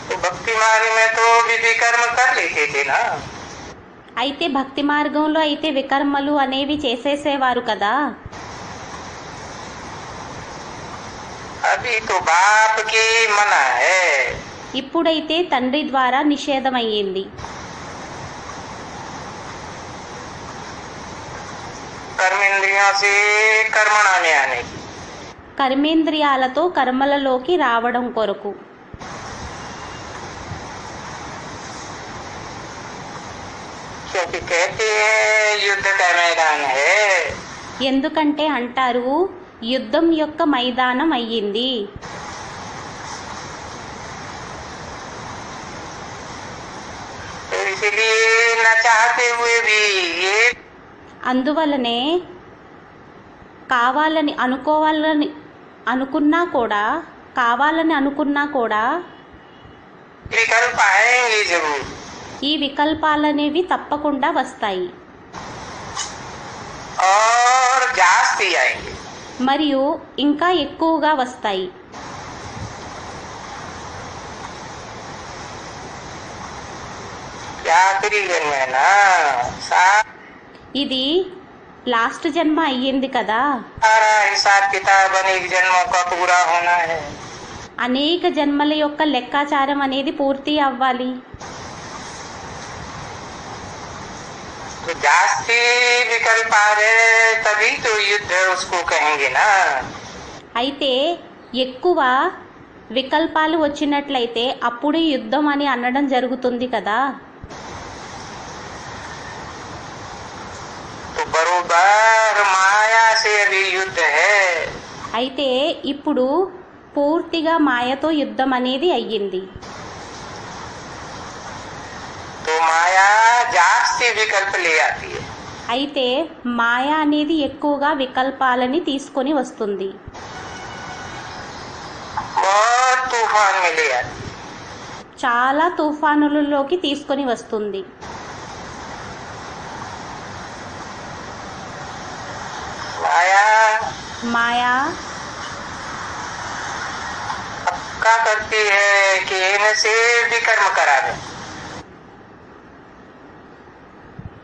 तो भक्ति मार्ग में तो विधि कर्म कर लेते थे ना। అయితే భక్తి మార్గంలో అయితే వికర్మలు అనేవి చేసేసేవారు కదా. अभी तो बाप की मना है। ఇప్పుడైతే తండ్రి ద్వారా నిషేధమయ్యింది. कर्मेंद्रियों से कर्मणा में आने की। కర్మేంద్రియాలతో కర్మలలోకి రావడం కొరకు. क्योंकि कहते हैं युद्ध का मैदान है। ఎందుకంటే అంటారు యుద్ధం యొక్క మైదానం అయ్యింది. तो इसलिए न चाहते हुए भी ये అందువలనే కావాలని అనుకున్నా కూడా विकल्प आएंगे जरूर। ఈ వికల్పాలనేవి తప్పకుండా వస్తాయి. और जास्ती आएंगे। మరియు ఇంకా ఎక్కువగా వస్తాయి. आखिरी जन्म है ना, ఇది లాస్ట్ జన్మ అయ్యింది కదా. सारा हिसाब किताब अनेक जन्मों का पूरा होना है। అనేక జన్మల యొక్క లెక్కాచారం అనేది పూర్తి అవ్వాలి. तो जास्ती विकल्प आ रहे तभी तो युद्ध उसको कहेंगे ना। అయితే ఎక్కువ వికల్పాలు వచ్చినట్లయితే అప్పుడు యుద్ధం అని అనడం జరుగుతుంది కదా. तो बरोबर माया से अभी युद्ध है। అయితే ఇప్పుడు పూర్తిగా మాయతో యుద్ధం అనేది అయ్యింది. तो माया जास्ती विकल्प ले आती है। అయితే మాయ అనేది ఎక్కువగా వికల్పాలని తీసుకొని వస్తుంది. बहुत तूफान में ले आती है। చాలా తుఫానులలోకి తీసుకొని వస్తుంది. माया మాయా पक्का करती है कि इनसे विकर्म करा दे।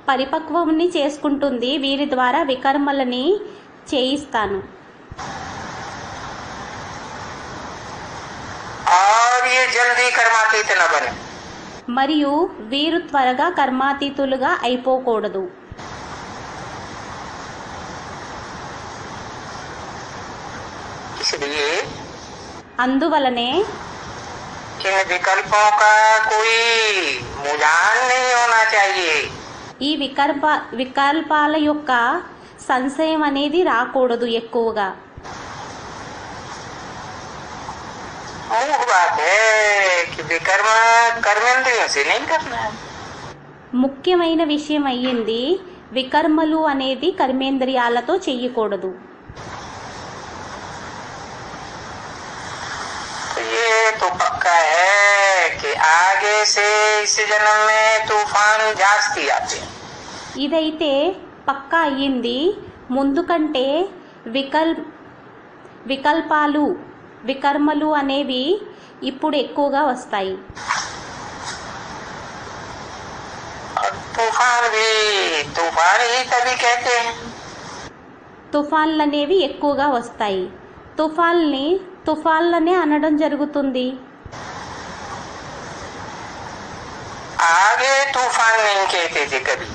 పరిపక్వంని చేసుకుంటుంది, వీరి ద్వారా వికర్మలని చేయిస్తాను. और ये जल्दी कर्मातीत न बने। మరియు వీరు త్వరగా కర్మాతీతులుగా అయిపోకూడదు. इसलिए అందువలనే इन विकल्पों का कोई मुलान नहीं होना चाहिए। ఈ వికల్పాల యొక్క సంశయం అనేది రాకూడదు ఎక్కువగా. मूल बात है कि विकर्म कर्मेंद्रियों से नहीं करना है। ముఖ్యమైన విషయం అయ్యింది వికర్మలు అనేది కర్మేంద్రియాలతో చెయ్యకూడదు. ये तो पक्का है कि आगे से इस जन्म में तूफान जास्ती आते हैं। ఇదైతే పక్కా అయ్యింది. ముందు కంటే వికల్పాలు వికర్మలు అనేవి ఇప్పుడు ఎక్కువగా వస్తాయి. और तूफान भी तूफान ही तभी कहते हैं। తుఫాన్లు అనేవి ఎక్కువగా వస్తాయి. తుఫాన్లనే అనడం జరుగుతుంది. आगे तूफान नहीं कहते थे कभी।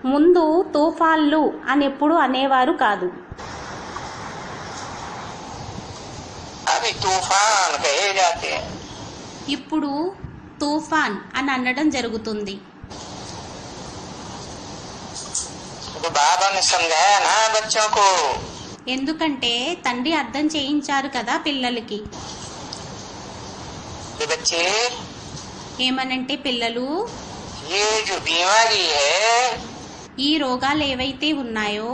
ముందు తుఫాన్లు అని ఎప్పుడు అనేవారు కాదు. अभी तूफान कहे जाते हैं। ఇప్పుడు తుఫాన్ అని అనడం జరుగుతుంది. तो बाबा ने समझाया ना बच्चों को। ఎందుకంటే తండ్రి అర్థం చేయించారు కదా పిల్లలకి. ये बच्चे, ఏమనంటే పిల్లలు, ये जो बीमारी है ఈ రోగాలు ఏవైతే ఉన్నాయో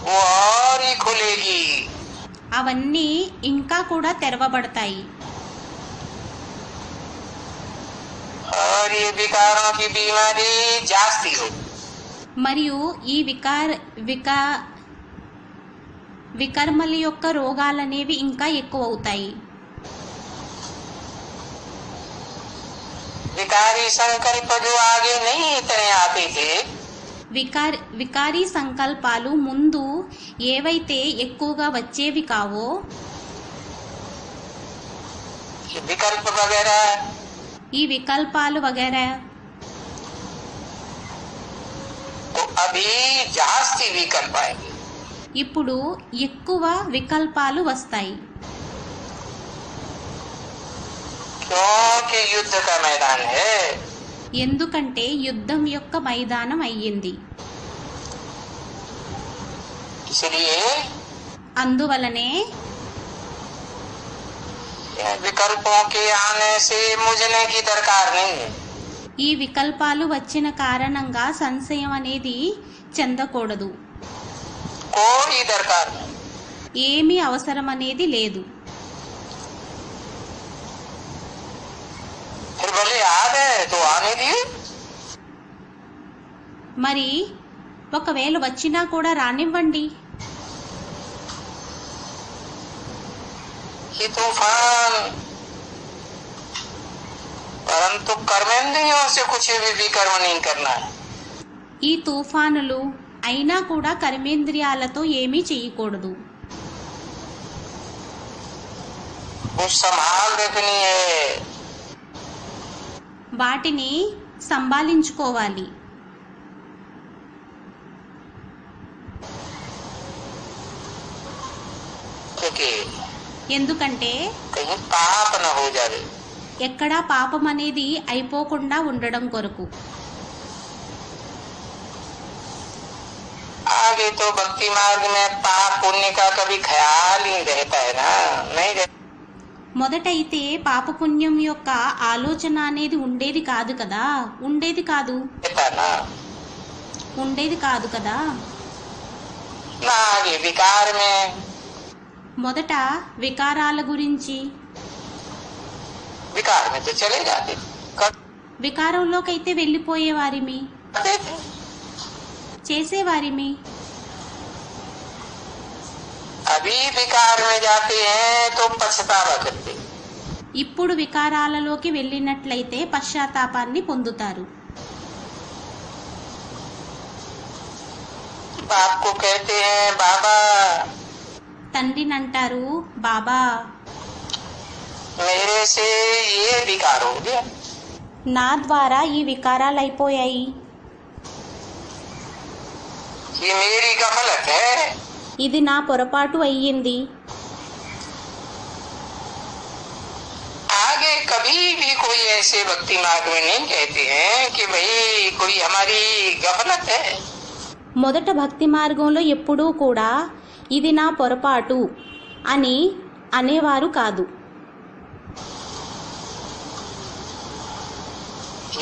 वो और ही खुलेगी। అవన్నీ ఇంకా కూడా తెరవబడతాయి. और ये विकारों की बीमारी जास्ती हो। మరియు ఈ వికర్మల యొక్క రోగాలనేవి ఇంకా ఎక్కువ అవుతాయి. विकारी संकल्प जो आगे नहीं इतने आते थे, వికారీ సంకల్పాలు ముందు ఏవైతే ఎక్కువగా వచ్చేవి కావో, विकल्प वगैरह, ఈ వికల్పాలు వగైరా, तो अभी जास्ती विकल्प आएंगे। ఇప్పుడు ఎక్కువ వికల్పాలు వస్తాయి. क्योंकि युद्ध का मैदान है। ఎందుకంటే యుద్ధం యొక్క మైదానం అయ్యింది. इसलिए అందువలనే विकल्पों के आने से मुझने की दरकार नहीं है। ఈ వికల్పాలు వచ్చిన కారణంగా సంశయం అనేది చెందకూడదు. कोई दरकार नहीं। ఏమీ అవసరం అనేది లేదు. फिर भले आ गए तो आने दिए। మరి ఒకవేళ వచ్చినా కూడా రానివ్వండి. ये तूफान, परंतु कर्मेंद्रियों से कुछ भी विकर्म नहीं करना है। ఈ తుఫానులు అయినా కూడా కర్మేంద్రియాలతో ఏమీ చేయకూడదు. वो संभाल रखनी है। వాటిని సంభాళించుకోవాలి. क्योंकि ఎందుకంటే कहीं पाप न हो जाए। ఎక్కడా పాపం అనేది అయిపోకుండా ఉండడం కొరకు. आगे तो भक्ति मार्ग में पाप पुण्य का कभी ख्याल ही रहता है ना, नहीं रहता। మొదటైతే పాపపుణ్యం యొక్క ఆలోచన అనేది ఉండేది కాదు కదా. ఉండేది కాదు కదా. ना आगे विकार में, మొదట వికారాల గురించి, विकार में तो चले जाते, వికారంలోకైతే వెళ్ళిపోయేవారిమి, करते थे। చేసేవారిమి. अभी विकार में जाते हैं तो पछतावा करते। ఇప్పుడు వికారాలలోకి వెళ్ళినట్లయితే పశ్చాత్తాపాన్ని పొందుతారు. बाप को कहते हैं बाबा, తండ్రిని అంటారు, బాబా मेरे से ये विकार हो गया। నా ద్వారా ఈ వికారాలు అయిపోయాయి. ये मेरी गफलत है। ఇది నా పొరపాటు అయ్యింది. आगे कभी भी कोई ऐसे भक्ति मार्ग में नहीं कहते हैं कि भाई कोई हमारी गफलत है। మొదట భక్తి మార్గంలో ఎప్పుడూ కూడా ఇది నా పొరపాటు అని అనేవారు కాదు.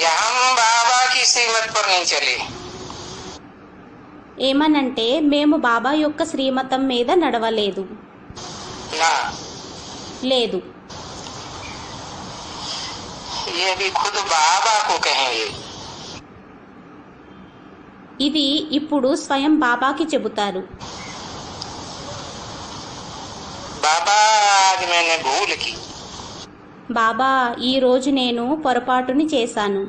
या हम बाबा की श्रीमत पर नहीं चले। ఏమనంటే మేము బాబా యొక్క శ్రీమతం మీద నడవలేదు. ना, లేదు, ये भी खुद बाबा को कहेंगे। ఇది ఇప్పుడు స్వయం బాబాకి చెబుతారు. बाबा आज मैंने भूल की। బాబా ఈరోజు నేను పొరపాటుని చేశాను.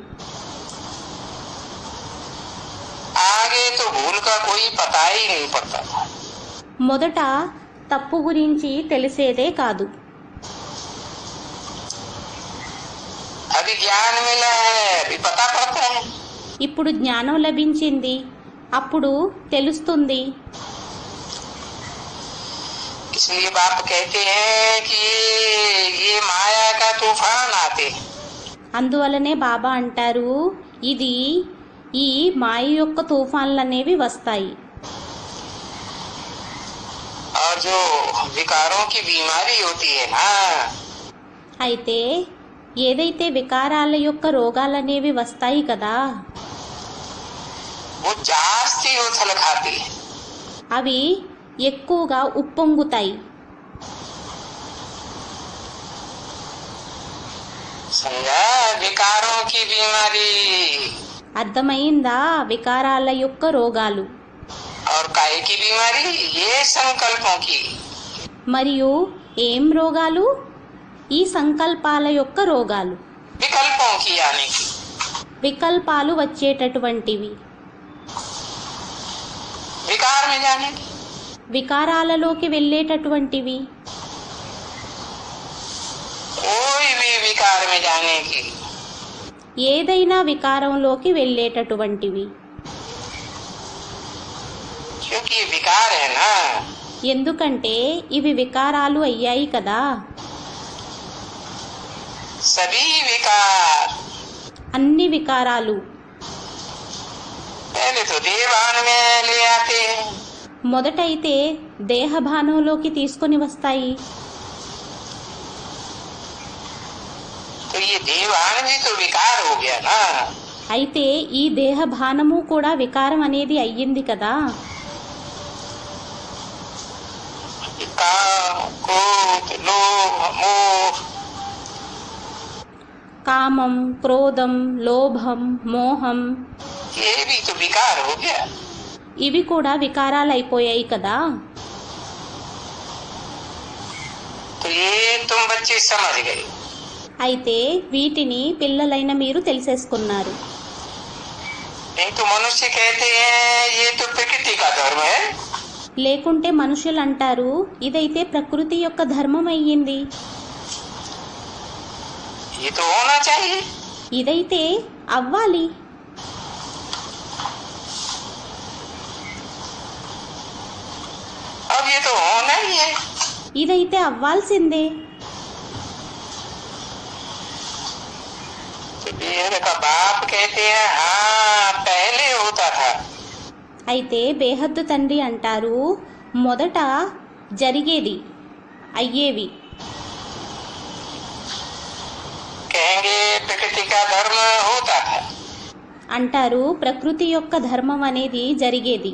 आगे तो भूल का कोई पता ही नहीं पड़ता था। మొదట తప్పు గురించి తెలిసేదే కాదు. अभी ज्ञान मिला है, अभी पता पड़ता है। ఇప్పుడు జ్ఞానం లభించింది, అప్పుడు తెలుస్తుంది. इसलिए बाप कहते हैं कि ये माया का तूफान आते हैं। అందువలనే బాబా అంటారు, ఇది ఈ మాయ యొక్క తుఫాన్లనేవి వస్తాయి. और जो विकारों की बीमारी होती है ना, అయితే ఏదైతే వికారాల యొక్క రోగాలనేవి వస్తాయి కదా, वो जास्ती उछल खाती है। అవి ఎక్కువగా ఉప్పొంగుతాయి. समझा? विकारों की बीमारी అర్థమైందా? వికారాల యొక్క రోగాలు. और काय की बीमारी, ये संकल्पों की। మరియు ఏం రోగాలు? ఈ సంకల్పాల యొక్క రోగాలు, विकल्पों की यानी की। వికల్పాలు వచ్చేటటువంటివి, विकार में जाने की। వికారాలలోకి వెళ్ళేటటువంటివి, कोई भी विकार में जाने की। ఏదైనా వికారంలోకి వెళ్ళేటటువంటివి. क्योंकि ये विकार है ना, ఎందుకంటే ఇవి వికారాలు అయ్యాయి కదా. सभी विकार అన్ని వికారాలు पहले तो देवान में ले आते हैं। మొదటైతే దేహభానంలోకి తీసుకొని వస్తాయి. तो ये देवान भी तो विकार हो गया ना। అయితే ఈ దేహభానము కూడా వికారం అనేది అయ్యింది కదా. काम, क्रोध, लोभ, मोह, కామం, క్రోధం, లోభం, మోహం, ये भी तो विकार हो गया। ఇవి కూడా వికారాలు అయిపోయాయి కదా. तो ये तुम बच्चे समझ गए। అయితే వీటిని పిల్లలైన మీరు తెలిసేసుకున్నారు. नहीं तो मनुष्य कहते हैं ये तो प्रकृति का धर्म है। లేకుంటే మనుషులు అంటారు, ఇదైతే ప్రకృతి యొక్క ధర్మం అయ్యింది, ये तो होना चाहिए। ఇదైతే అవ్వాలి. अब ये तो होना ही है। ఇదైతే అవ్వాల్సిందే. तो बेहद का बाप कहते हैं हाँ पहले होता था। అయితే బేహద్దు తండ్రి అంటారు, మొదట జరిగేది, అయ్యేవి. कहेंगे प्रकृति का धर्म होता था। అంటారు, ప్రకృతి యొక్క ధర్మం అనేది జరిగేది.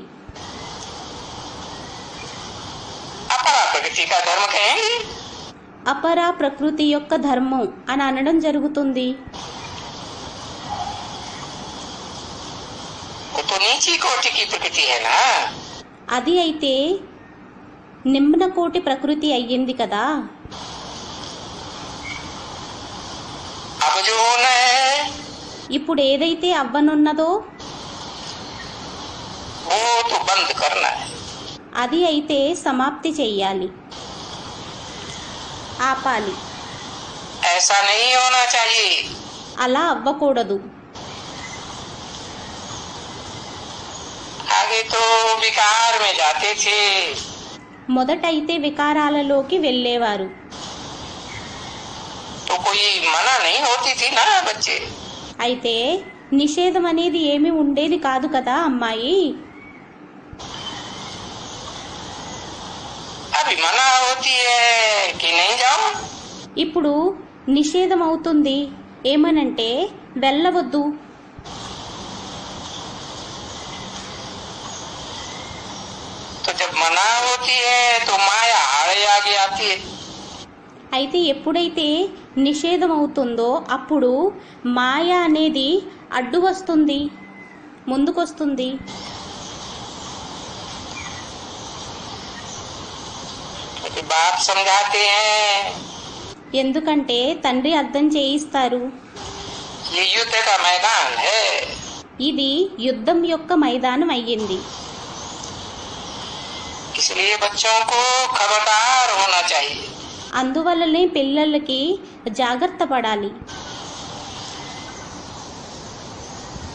अपरा प्रकृति का धर्म कहेंगे। అపర ప్రకృతి యొక్క ధర్మం అని అనడం జరుగుతుంది. वो तो नीची कोटि की प्रकृति है ना। అది అయితే నిమ్న కోటి ప్రకృతి అయ్యింది కదా. अब जो होना है ఇప్పుడు ఏదైతే అవ్వనున్నదో वो तो बंद करना है। అది అయితే సమాప్తి చెయ్యాలి, ఆపాలి. ऐसा नहीं होना चाहिए। అలా అవ్వకూడదు. आगे तो विकार में जाते थे। మొదటైతే వికారాలలోకి వెళ్ళేవారు. तो कोई मना नहीं होती थी ना बच्चे। అయితే నిషేధం అనేది ఏమీ ఉండేది కాదు కదా అమ్మాయి. अभी मना होती है कि नहीं जाओ। ఇప్పుడు నిషేధం అవుతుంది, ఏమనంటే వెళ్ళవద్దు. तो जब मना होती है तो माया आड़े आगे आती है। అయితే ఎప్పుడైతే నిషేధం అవుతుందో అప్పుడు మాయ అనేది అడ్డు వస్తుంది, ముందుకొస్తుంది. कि बाप समझाते हैं ఎందుకంటే తండ్రి అర్థం చేయిస్తారు, ये युद्ध का मैदान है, ఇది యుద్ధం యొక్క మైదానం అయ్యింది. इसलिए बच्चों को खबरदार होना चाहिए. అందువల్లనే పిల్లలకి జాగ్రత్త పడాలి.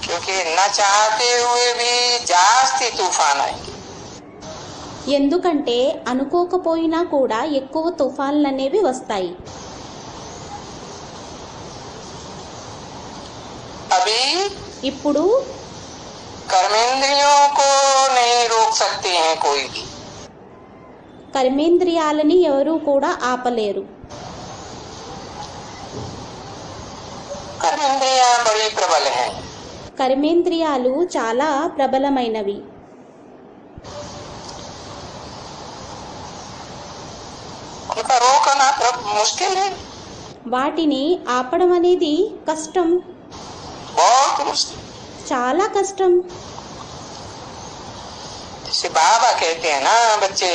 क्योंकि न चाहते हुए भी जास्ती तूफान आएंगे. ఎందుకంటే అనుకోకపోయినా కూడా ఎక్కువ తుఫాన్లు అనేవి వస్తాయి. अभी ఇప్పుడు कर्मेंद्रियों को नहीं रोक सकते हैं कोई भी. కర్మేంద్రియాలని ఎవరూ కూడా ఆపలేరు. कर्मेंद्रियां बड़ी प्रबल हैं. కర్మేంద్రియాలు చాలా ప్రబలమైనవి. उनका रोकना मुश्किल है, వాటిని ఆపడం అనేది కష్టం, बहुत मुश्किल. చాలా కష్టం. जैसे बाबा कहते हैं ना, बच्चे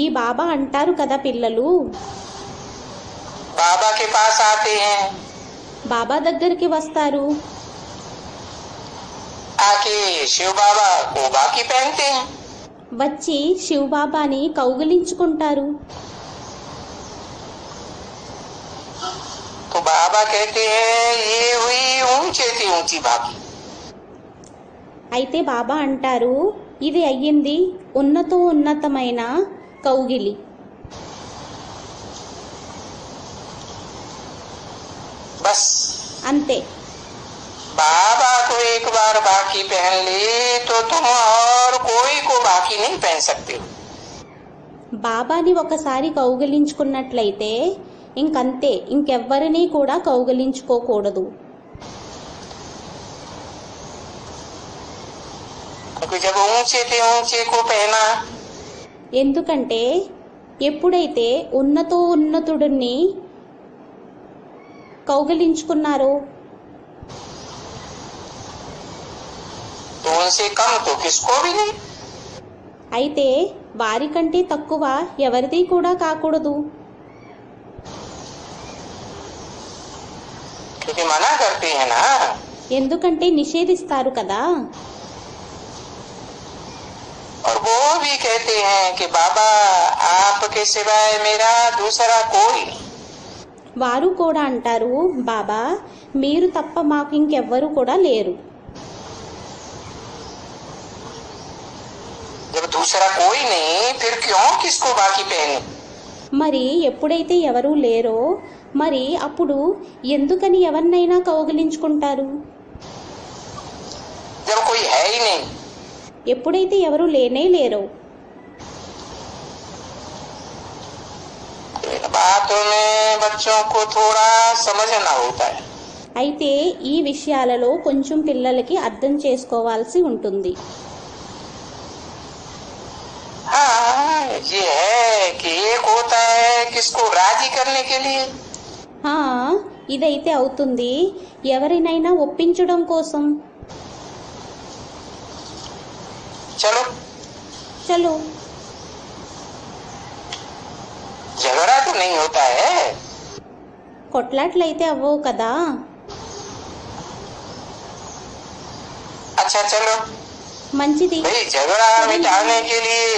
ఈ బాబా అంటారు కదా, పిల్లలు बाबा के पास आते हैं, బాబా దగ్గరికి వస్తారు, आके शिव बाबा को बाकी पहनते हैं. వచ్చి శివ్ బాబాని కౌగిలించుకుంటారు. तो बाबा कहते हैं ये हुई ऊंचे से ऊंची बाकी. అయితే బాబా అంటారు, ఇది అయ్యింది ఉన్నతమైన కౌగిలి. बस అంతే. बाबा को एक बार बाकी पहन ली तो तुम और कोई को बाकी नहीं पहन सकते हो. బాబాని ఒకసారి కౌగిలించుకున్నట్లయితే ఇంకంతే, ఇంకెవ్వరినీ కూడా కౌగిలించుకోకూడదు. क्योंकि जब ऊंचे से ऊंचे को पहना, ఎందుకంటే ఎప్పుడైతే ఉన్నతుడిని కౌగిలించుకున్నారో तो उनसे कम तो किसको भी नहीं. అయితే వారికంటే తక్కువ ఎవరిది కూడా కాకూడదు. क्योंकि मना करते हैं ना, ఎందుకంటే నిషేధిస్తారు కదా. और वो भी कहते हैं कि बाबा आपके सिवाय मेरा दूसरा कोई नहीं. వారు కూడా అంటారు, బాబా మీరు తప్ప మాకు ఇంకెవ్వరు కూడా లేరు. जब दूसरा कोई नहीं फिर क्यों किसको बाकी पहने. మరి ఎప్పుడైతే ఎవరూ లేరో మరి అప్పుడు ఎందుకని ఎవరినైనా కౌగిలించుకుంటారు. जब कोई है ही नहीं, ఎప్పుడైతే ఎవరు లేనే లేరో. इन बातों में बच्चों को थोड़ा समझना होता है. అయితే ఈ విషయాలలో కొంచెం పిల్లలకి అర్థం చేసుకోవాల్సి ఉంటుంది. हाँ, ये है कि एक होता है किसको राजी करने के लिए, ఇదైతే అవుతుంది ఎవరినైనా ఒప్పించడం కోసం. चलो చలో, झगड़ा तो नहीं होता है. కొట్లాట్లయితే అవ్వవు కదా. अच्छा चलो మంచిది भाई, झगड़ा मिटाने के लिए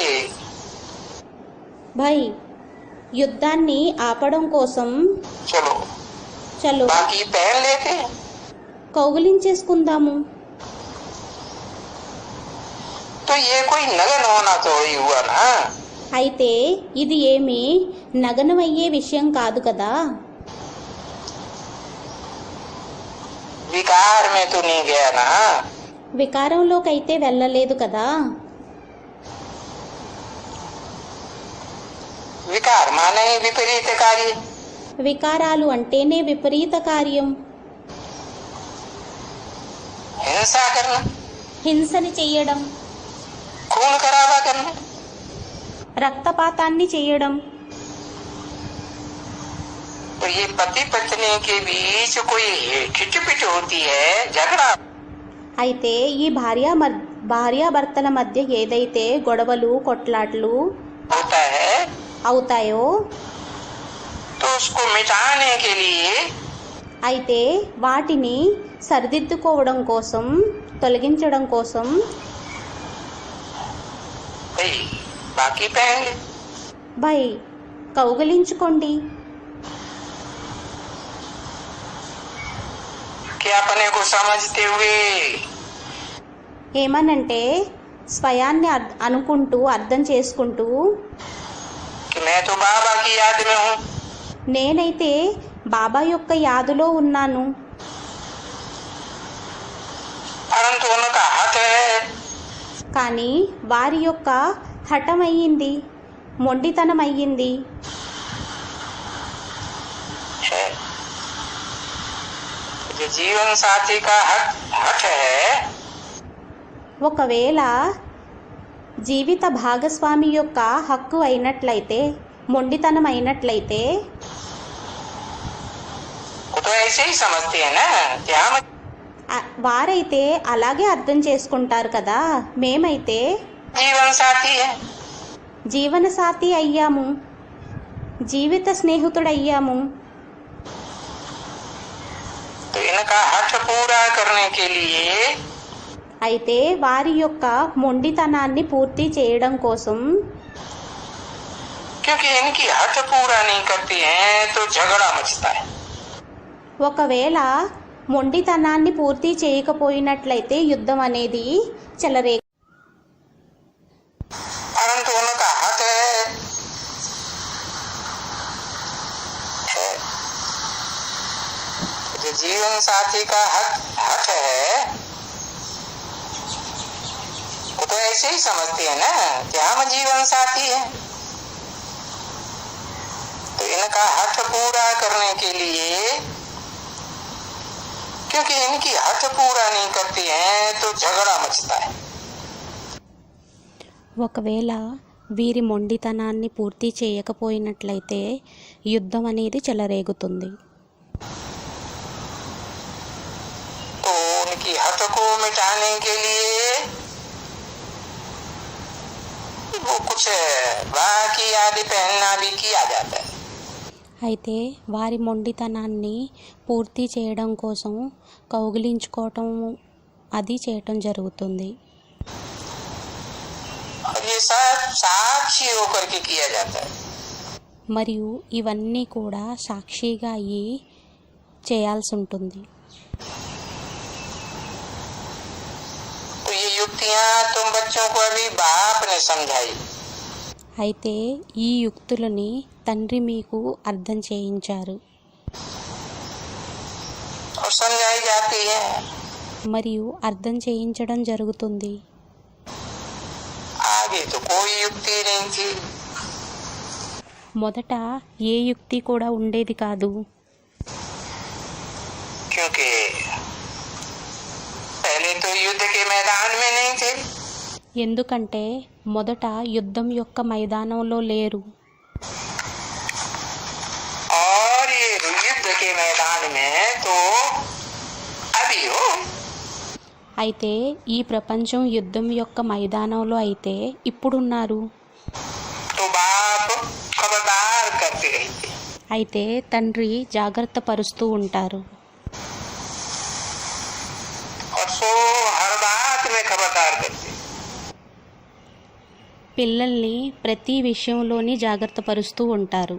భాయ్, యుద్ధాన్ని ఆపడం కోసం चलो చలో बाकी पहन लेते हैं. కౌగిలించేసుకుందాము. तो ये कोई नगन होना तो ही हुआ ना. అయితే ఇది ఏమీ నగనమయ్యే విషయం కాదు కదా. विकार में तो नहीं गया ना. వికారంలోకైతే వెళ్ళలేదు కదా. विकार माने विपरीत कार्य. వికారాలు అంటేనే విపరీత కార్యం. हिंसा करना, హింసని చెయ్యడం, खून खराबा करना, రక్తపాతాన్ని చెయ్యడం. तो ये पति पत्नी के बीच कोई खिटपिट होती है, झगड़ा, అయితే ఈ భార్యాభర్తల మధ్య ఏదైతే గొడవలు కొట్లాట్లు होता है అవుతాయో तो उसको मिटाने के लिए అయితే వాటిని సరిదిద్దుకోవడం కోసం, తొలగించడం కోసం भाई बाकी पहन ले। భై కౌగిలించుకోండి. कि अपने को समझते हुए ఏమనంటే స్వయాన్ని అనుకుంటూ, అర్థం చేసుకుంటూ, कि मैं तो बाबा की याद में हूँ, నేనైతే బాబా యొక్క యాదులో ఉన్నాను. परंतु उनका हाथ है కానీ వారి యొక్క హఠం అయ్యింది, మొండితనం అయ్యింది. जो जीवन साथी का हट है ఒకవేళ జీవిత భాగస్వామి యొక్క హక్కు అయినట్లయితే, మొండితనం అయినట్లయితే वो तो ऐसे ही समझते हैं ना कि हम వారైతే అలాగే అర్థం చేసుకుంటారు కదా. మేమైతే जीवन साथी है, జీవన సాథి అయ్యాము, జీవిత స్నేహితుడయ్యాము. तो इनका हट पूरा करने के लिए అయితే వారి యొక్క మొండితనాన్ని పూర్తి చేయడం కోసం, क्योंकि इनकी हट पूरा नहीं करती हैं तो झगड़ा मचता है। ఒకవేళ మొండితనాన్ని పూర్తి చేయకపోయినట్లయితే యుద్ధం అనేది చెలరే. परंतु उनका हट है जो जीवन साथी का हट है वो तो ऐसे ही समझते हैं ना कि हम जीवन साथी हैं। तो इनका हट पूरा करने के लिए, क्योंकि इनकी हट पूरा नहीं करती हैं तो झगड़ा मचता है। ఒకవేళ వీరి మొండితనాన్ని పూర్తి చేయకపోయినట్లయితే యుద్ధం అనేది చెలరేగుతుంది. तो उनकी हट को मिटाने के लिए वो कुछ बाकी आदि पहनना भी किया जाता है। అయితే వారి మొండితనాన్ని పూర్తి చేయడం కోసం కౌగిలించుకోవటం అది చేయటం జరుగుతుంది. और ये सब साक्षी होकर के किया जाता है। మరియు ఇవన్నీ కూడా సాక్షిగా అయ్యి చేయాల్సి ఉంటుంది. तो ये युक्तियां तुम बच्चों को अभी बाप ने समझाई, అయితే ఈ యుక్తులని తండ్రి మీకు అర్థం చేయించారు और समझाई जाती है। మరియు అర్థం చేయించడం జరుగుతుంది. आगे तो कोई युक्ति नहीं थी, మొదట ఏ యుక్తి కూడా ఉండేది కాదు. क्योंकि पहले तो युद्ध के मैदान में नहीं थे, ఎందుకంటే మొదట యుద్ధం యొక్క మైదానంలో లేరు. और ये युद्ध के मैदान में तो अभी हो। అయితే ఈ ప్రపంచం యుద్ధం యొక్క మైదానంలో అయితే ఇప్పుడున్నారు. तो बाप खबरदार करते रहते, అయితే తండ్రి జాగ్రత్త పరుస్తూ ఉంటారు. और सो हर बात में खबरदार करते। పిల్లల్ని ప్రతి విషయంలోని జాగ్రత్త పరుస్తూ ఉంటారు.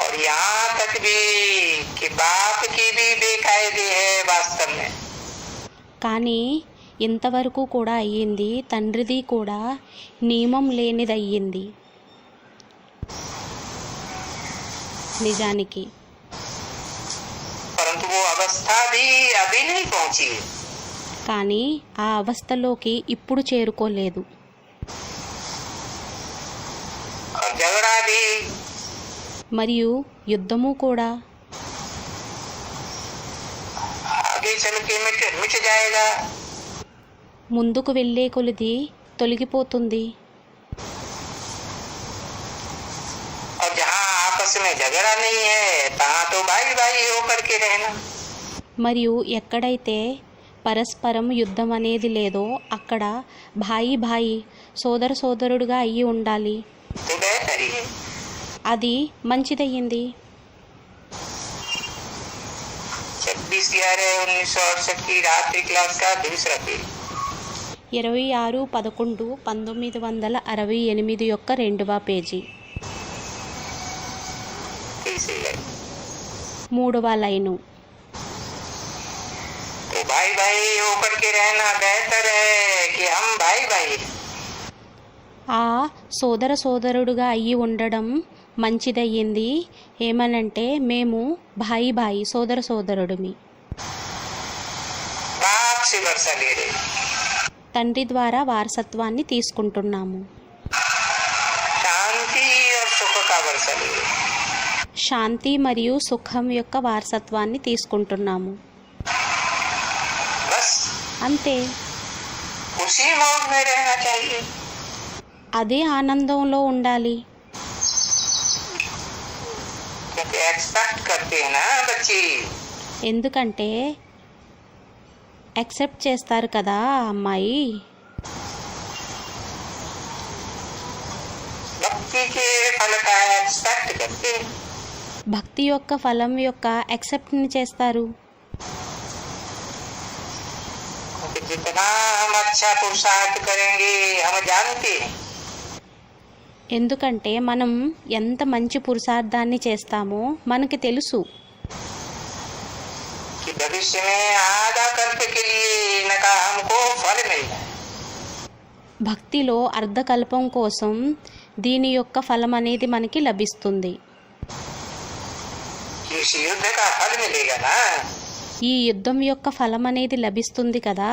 और यहाँ तक भी कि बाप की भी बेकायदे है वास्तव में। కానీ ఇంతవరకు కూడా అయ్యింది, తండ్రిది కూడా నియమం లేనిదయ్యింది నిజానికి. परंतु वो अवस्था भी अभी नहीं पहुंची है। కానీ ఆ అవస్థలోకి ఇప్పుడు చేరుకోలేదు. और झगड़ा भी మరియు యుద్ధము కూడా आगे चल के मिट जाएगा। ముందుకు వెళ్ళే కొలిది తొలగిపోతుంది. और जहाँ आपस में झगड़ा नहीं है तहाँ तो भाई भाई होकर के रहना। మరియు ఎక్కడైతే పరస్పరం యుద్ధం అనేది లేదో అక్కడ భాయి భాయి సోదరుడుగా అయ్యి ఉండాలి. तो बेहतर ही है। అది మంచిదయ్యింది. 26/11/1968 की रात्रि क्लास का दूसरा पेज। 26/11/1968 యొక్క 2వ పేజీ तीसरी लाइन। 3వ లైను. तो भाई भाई होकर के रहना बेहतर है कि हम भाई भाई। ఆ సోదరుడుగా అయ్యి ఉండడం మంచిదయ్యింది. ఏమనంటే మేము భాయి భాయి సోదరుడిమి. बाप से वर्षा ले रहे, తండ్రి ద్వారా వారసత్వాన్ని తీసుకుంటున్నాము. शांति और सुख का वर्षा ले रहे। శాంతి మరియు సుఖం యొక్క వారసత్వాన్ని తీసుకుంటున్నాము. बस అంతే. उसी मौज में रहना चाहिए। అదే ఆనందంలో ఉండాలి. क्योंकि एक्सपेक्ट करते हैं ना बच्चे। ఎందుకంటే యాక్సెప్ట్ చేస్తారు కదా అమ్మాయి. भक्ति के फल का एक्सपेक्ट करते हैं। భక్తి యొక్క ఫలం యొక్క యాక్సెప్ట్ని చేస్తారు. क्योंकि जितना हम अच्छा पुरुषार्थ करेंगे हम जानते हैं ఎందుకంటే మనం ఎంత మంచి పురుషార్థాన్ని చేస్తామో మనకి తెలుసు. कि भविष्य में आधा कल्प के लिए इनका हमको फल मिलना है। భక్తిలో అర్ధకల్పం కోసం దీని యొక్క ఫలం అనేది మనకి లభిస్తుంది. इस युद्ध का फल मिलेगा ना। ఈ యుద్ధం యొక్క ఫలం అనేది లభిస్తుంది కదా.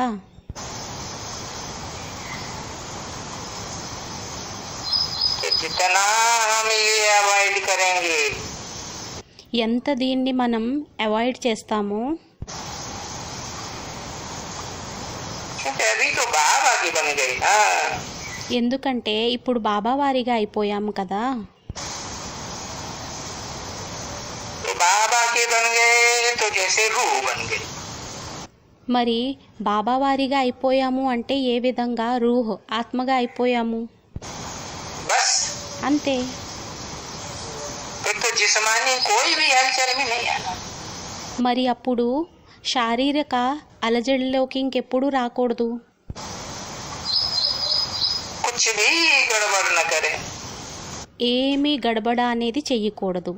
तो जितना हम ये अवॉइड करेंगे ఎంత దీన్ని మనం అవాయిడ్ చేస్తామో. क्योंकि अभी तो बाबा की बन गई ना। ఎందుకంటే ఇప్పుడు బాబావారిగా అయిపోయాము కదా. तो बाबा के बन गए तो जैसे रूह बन गई। మరి బాబావారిగా అయిపోయాము అంటే ఏ విధంగా రూహ్ ఆత్మగా అయిపోయాము. बस అంతే. फिर तो जिस्मानी कोई भी हलचल में नहीं आना। మరి అప్పుడు శారీరక అలజడిలోకి ఇంకెప్పుడు రాకూడదు. कुछ भी गड़बड़ न करें। ఏమీ గడబడ అనేది చెయ్యకూడదు.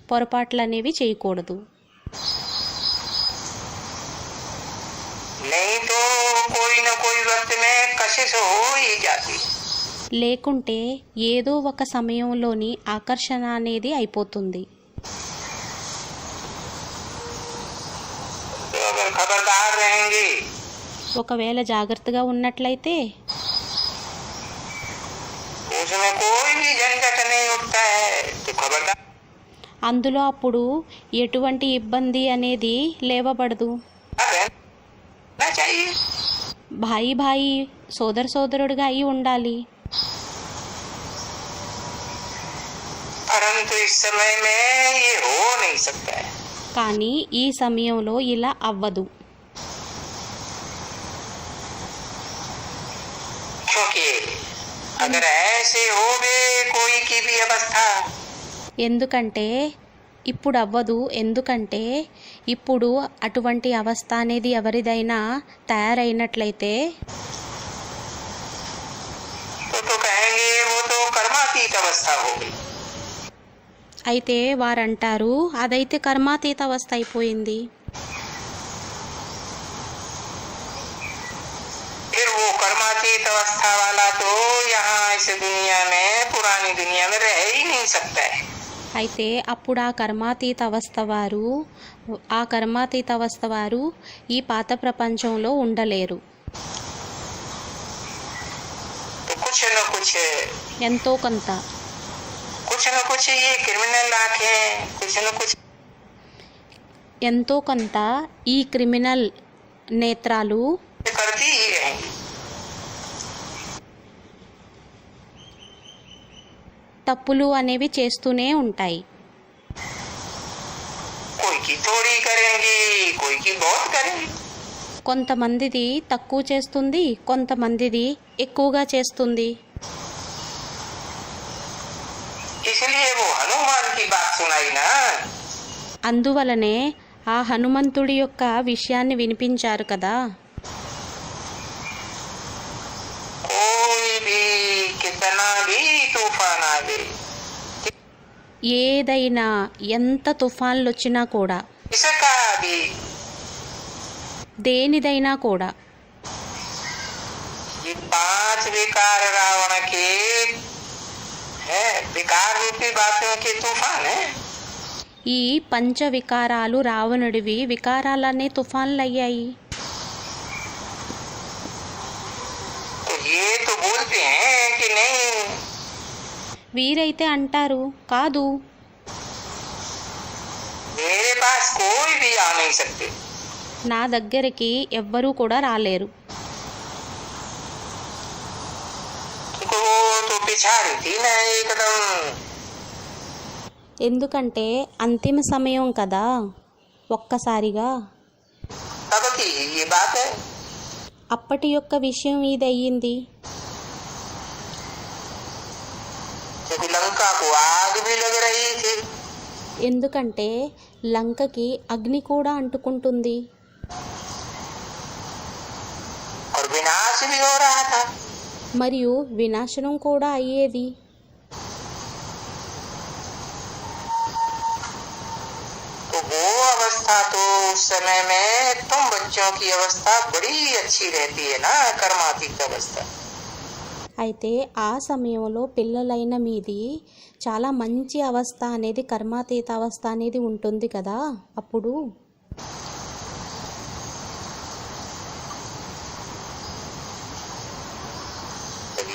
పొరపాట్లు అనేవి చేయకూడదు. नहीं तो कोई न कोई वक्त में कशिश हो ही जाती। లేకుంటే ఏదో ఒక సమయంలోని ఆకర్షణ అనేది అయిపోతుంది. तो अगर खबरदार रहेंगे ఒకవేళ జాగ్రత్తగా ఉన్నట్లయితే उसमें कोई भी झंझट नहीं उठता है। तो खबरदार అందులో అప్పుడు ఎటువంటి ఇబ్బంది అనేది లేవబడదు. रहना चाहिए। భాయి భాయి సోదరుడుగా అయి ఉండాలి. परंतु इस समय में ये हो नहीं सकता है। కానీ ఈ సమయంలో ఇలా అవ్వదు. क्योंकि अगर ऐसे हो गए कोई की भी अवस्था ఎందుకంటే ఇప్పుడు అవ్వదు. ఎందుకంటే ఇప్పుడు అటువంటి అవస్థ అనేది ఎవరిదైనా తయారైనట్లయితే तो कहेंगे वो तो कर्मातीत अवस्था हो गई। అయితే వారంటారు అదైతే కర్మాతీత అవస్థ అయిపోయింది. फिर वो कर्मातीत अवस्था वाला तो यहाँ इस दुनिया में पुरानी दुनिया में रह ही नहीं सकता है। అయితే అప్పుడు ఆ కర్మాతీత అవస్థ వారు ఈ పాత ప్రపంచంలో ఉండలేరు. तो कुछ न कुछ ఎంతో కొంత ये क्रिमिनल आंखें कुछ न कुछ ఎంతో కొంత ఈ క్రిమినల్ నేత్రాలు करती ही रहेंगी। తప్పులు అనేవి చేస్తూనే ఉంటాయి. कोई की थोड़ी करेंगी, कोई की बहुत करेंगी। కొంతమందిది తక్కువ చేస్తుంది, కొంతమందిది ఎక్కువగా చేస్తుంది. इसलिए वो हनुमान की बात सुनाई ना। అందువలనే ఆ హనుమంతుడి యొక్క విషయాన్ని వినిపించారు కదా. कोई भी कितना भी तूफान आवे, ఏదైనా ఎంత తుఫాన్లు వచ్చినా కూడా, इसका भी దేనిదైనా కూడా, ये 5 विकार रावण के है, विकार रूपी बातों के तूफान है। ఈ పంచ వికారాలు రావణుడివి వికారాలనే తుఫాన్లు అయ్యాయి. तो ये तो बोलते हैं कि नहीं, వీరైతే అంటారు కాదు, मेरे पास कोई भी आ नहीं सकते। నా దగ్గరికి ఎవ్వరూ కూడా రాలేరు. वो तो पिछाड़ी थी ना एकदम। ఎందుకంటే అంతిమ సమయం కదా, ఒక్కసారిగా. तब की ये बात है। అప్పటి యొక్క విషయం ఇది అయ్యింది. क्योंकि लंका को आग भी लग रही थी, ఎందుకంటే లంకకి అగ్ని కూడా అంటుకుంటుంది, और विनाश भी हो रहा था। మరియు వినాశనం కూడా అయ్యేది. तो वो अवस्था तो उस समय में तुम बच्चों की अवस्था बड़ी अच्छी रहती है ना, कर्मातीत अवस्था। అయితే ఆ సమయంలో పిల్లలైన మీది చాలా మంచి అవస్థ అనేది, కర్మాతీత అవస్థ అనేది ఉంటుంది కదా. అప్పుడు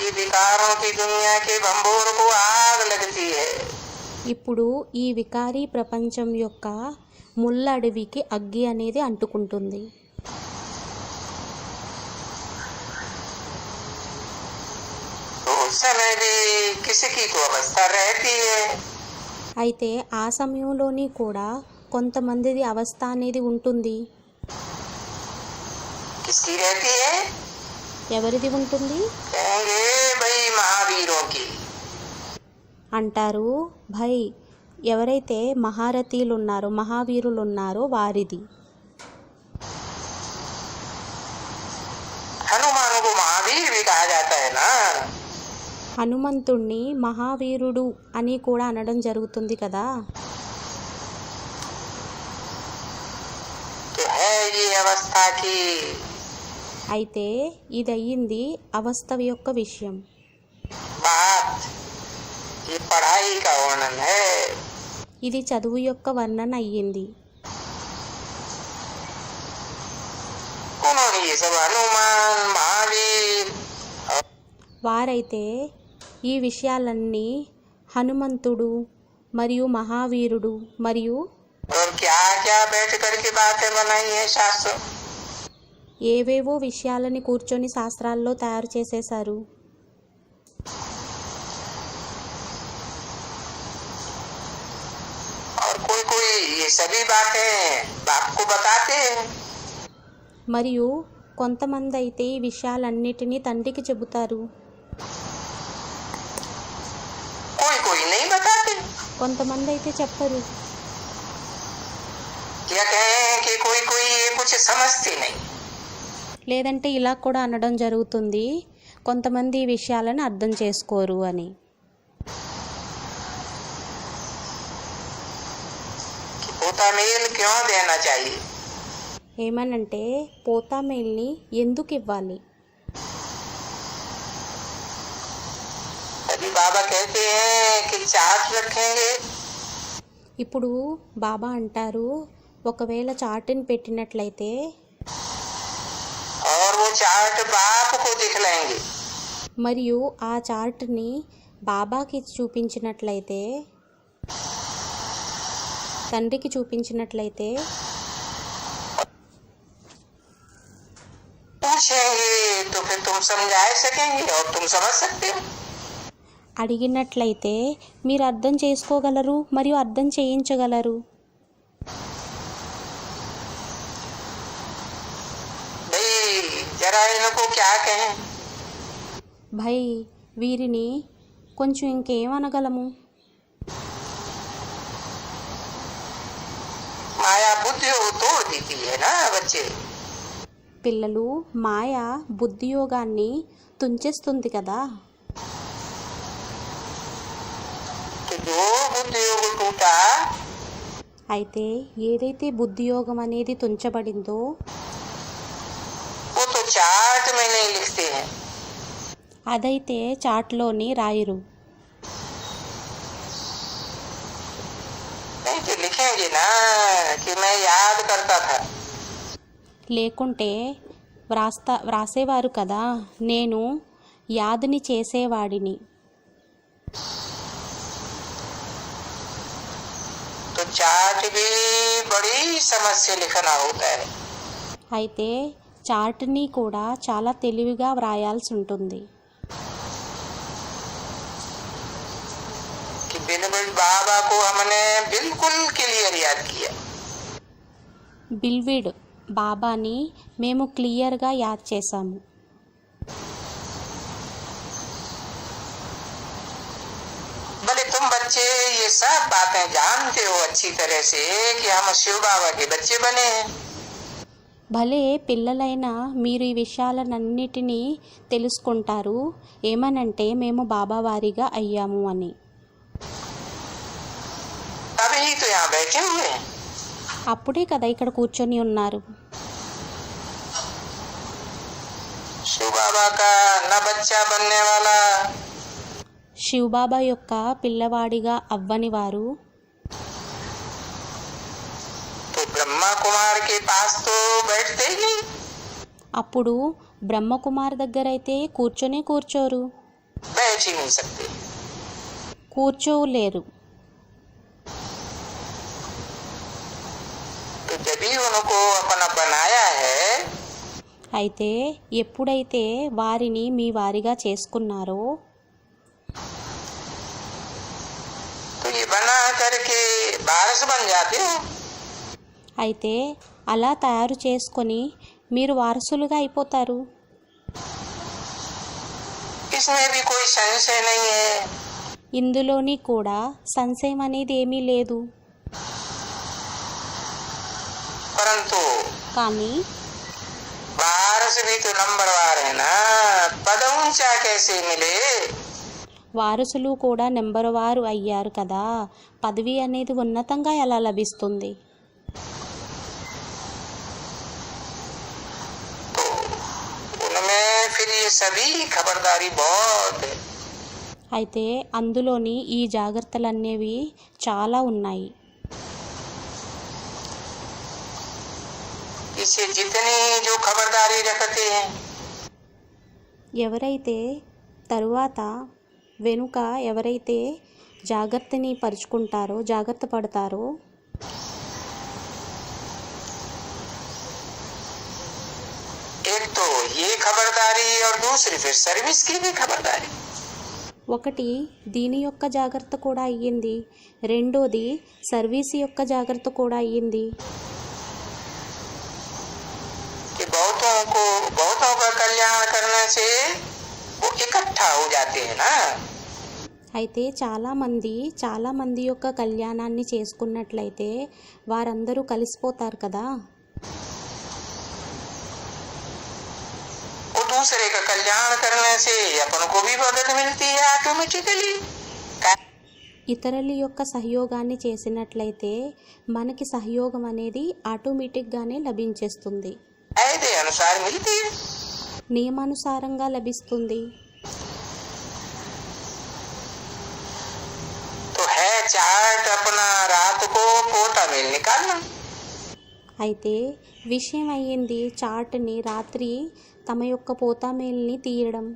ये विकारों की दुनिया के भंबोर को आग लगती है। ఇప్పుడు ఈ వికారీ ప్రపంచం యొక్క ముళ్ళ అడవికి అగ్గి అనేది అంటుకుంటుంది. तो उस समय भी किसी की तो अवस्था रहती है। అయితే ఆ సమయంలోని కూడా కొంతమందిది అవస్థ అనేది ఉంటుంది. किसकी रहती है? ఎవరిది ఉంటుంది कहेंगे भाई महावीरों की। అంటారు, భై ఎవరైతే మహారథీలు ఉన్నారో, మహావీరులు ఉన్నారో వారిది. हनुमान को महावीर भी कहा जाता है ना। హనుమంతుణ్ణి మహావీరుడు అని కూడా అనడం జరుగుతుంది కదా. तो है ये अवस्था की। అయితే ఇది అయ్యింది అవస్థ యొక్క విషయం. बात ये पढ़ाई का वर्णन है। ఇది చదువు యొక్క వర్ణన అయ్యింది. उन्होंने ये सब हनुमान महावीर వారైతే ఈ విషయాలన్నీ హనుమంతుడు మరియు మహావీరుడు మరియు और क्या क्या बैठ करके बातें बनाई है शास्त्र। ఏవేవో విషయాలని కూర్చొని శాస్త్రాల్లో తయారు చేసేశారు. और कोई कोई ये सभी बातें बाप को बताते हैं। మరియు కొంతమంది అయితే ఈ విషయాలన్నిటినీ తండ్రికి చెబుతారు, कोई कोई नहीं बताते। కొంతమంది అయితే చెప్పరు. या कहें कि कोई कोई ये कुछ समझती नहीं। లేదంటే ఇలా కూడా అనడం జరుగుతుంది, కొంతమంది ఈ విషయాలను అర్థం చేసుకోరు అని. कि पोता मेल क्यों देना चाहिए। ఏమనంటే పోతామేల్ని ఎందుకు ఇవ్వాలి. अभी बाबा कहते हैं कि चाट रखेंगे, ఇప్పుడు బాబా అంటారు, ఒకవేళ చాటుని పెట్టినట్లయితే और वो चाट बाप को दिखलाएंगे, మరియు ఆ చార్ట్ని బాబాకి చూపించినట్లయితే, తండ్రికి చూపించినట్లయితే पूछेंगे तो फिर तुम समझा सकेंगे और तुम समझ सकते हो। అడిగినట్లయితే మీరు అర్థం చేసుకోగలరు మరియు అర్థం చేయించగలరు. जरा इनको क्या कहें। భై వీరిని కొంచెం ఇంకేమనగలము. माया बुद्धि को तोड़ देती है ना बच्चे। పిల్లలు మాయ బుద్ధియోగాన్ని తుంచేస్తుంది కదా. तो जो बुद्धि योग टूटा అయితే ఏదైతే బుద్ధియోగం అనేది తుంచబడిందో वो तो चार्ट में नहीं लिखते हैं। అదైతే చాట్లోని రాయరు. नहीं तो लिखेंगे ना कि मैं याद करता था। లేకుంటే వ్రాసేవారు కదా, నేను యాదుని చేసేవాడిని. तो चार्ट भी बड़ी समझ से लिखना होता है। అయితే చార్ట్ని కూడా చాలా తెలివిగా వ్రాయాల్సి ఉంటుంది. कि बिल्कुल बाबा को हमने बिल्कुल क्लियर याद किया। బిల్విడ్ బాబాని మేము క్లియర్గా యాద్ చేశాము. भले तुम बच्चे ये सब बातें जानते हो अच्छी तरह से कि हम शिव बाबा के बच्चे बने हैं। భలే పిల్లలైనా మీరు ఈ విషయాలన్నిటినీ తెలుసుకుంటారు. ఏమనంటే మేము బాబా వారిగా అయ్యాము అని. अभी तो यहाँ बैठे हुए हैं। అప్పుడే కదా ఇక్కడ కూర్చొని ఉన్నారు. शिव बाबा का न बच्चा बनने वाला శివబాబా యొక్క పిల్లవాడిగా అవ్వని వారు तो ब्रह्मा कुमार के पास तो बैठते ही नहीं। అప్పుడు బ్రహ్మకుమార్ దగ్గర అయితే కూర్చోరు, बैठ ही नहीं सकते। కూర్చోలేరు. तो जब भी उनको अपना बनाया है అయితే ఎప్పుడైతే వారిని మీ వారిగా చేసుకున్నారో तो ये बना करके वारस बन जाते हो। అయితే అలా తయారు చేసుకొని మీరు వారసులుగా అయిపోతారు. इसमें भी कोई संशय नहीं है। ఇందులోని కూడా సంశయం అనేది ఏమీ లేదు. परंतु కానీ वारस भी तो नंबरवार है ना। पद ऊंचा कैसे मिले। వారసులు కూడా నెంబర్ వారు అయ్యారు కదా, పదవి అనేది ఉన్నతంగా ఎలా లభిస్తుంది. तो उनमें फिर ये सभी खबरदारी बहुत है। అయితే అందులోని ఈ జాగ్రత్తలనేవి చాలా ఉన్నాయి. इसे जितनी जो खबरदारी रखते हैं ఎవరైతే తరువాత వెనుక ఎవరైతే జాగ్రత్త పడతారో एक तो ये खबरदारी और दूसरी फिर सर्विस की भी खबरदारी। ఒకటి దీని యొక్క జాగ్రత్త కూడా అయ్యింది, రెండోది సర్వీస్ యొక్క జాగ్రత్త కూడా అయ్యింది. कि बहुतों का कल्याण करने से वो इकट्ठा हो जाते हैं ना। అయితే చాలా మంది యొక్క కళ్యాణాన్ని చేసుకున్నట్లయితే వారందరూ కలిసిపోతారు కదా. वो दूसरे का कल्याण करने से अपन को भी मदद मिलती है ऑटोमेटिकली। ఇతరుల యొక్క సహయోగాన్ని చేసినట్లయితే మనకి సహయోగం అనేది ఆటోమేటిక్గానే లభించేస్తుంది, कायदे अनुसार मिलती है। నియమానుసారంగా లభిస్తుంది. तो है चार्ट अपना रात को कोटा मेल निकालना। అయితే విషయం అయ్యింది చార్ట్ని రాత్రి తమ యొక్క పోతామేల్ని తీయడం.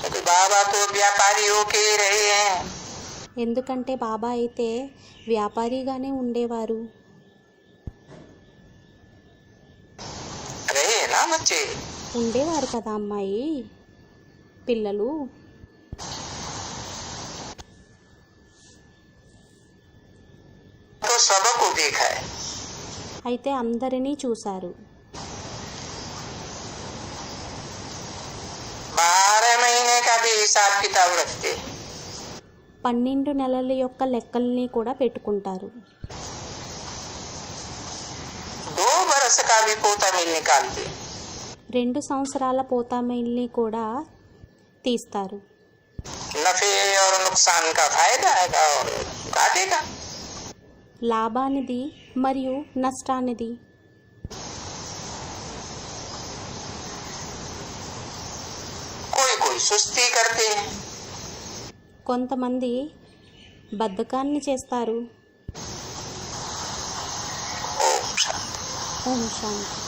तो बाबा तो व्यापारी होके रहे हैं। ఎందుకంటే బాబా అయితే వ్యాపారిగానే ఉండేవారు. रहे ना बच्चे। ఉండేవారు కదా అమ్మాయి, పిల్లలు. तो सबको देखा है। అయితే అందరినీ చూశారు. 12 महीने का भी हिसाब किताब रखते, 12 నెలల యొక్క లెక్కల్ని కూడా పెట్టుకుంటారు. 2 बरस का भी पोता मिल निकालते, 2 సంవత్సరాల పోతామైల్ని కూడా తీస్తారు. नफे और नुकसान का फायदा है और घाटे का. లాభానిది మరియు నష్టానిది. कोई सुस्ती करते हैं, కొంతమంది బద్ధకాన్ని చేస్తారు. ओम शांति. ఓం శాంతి.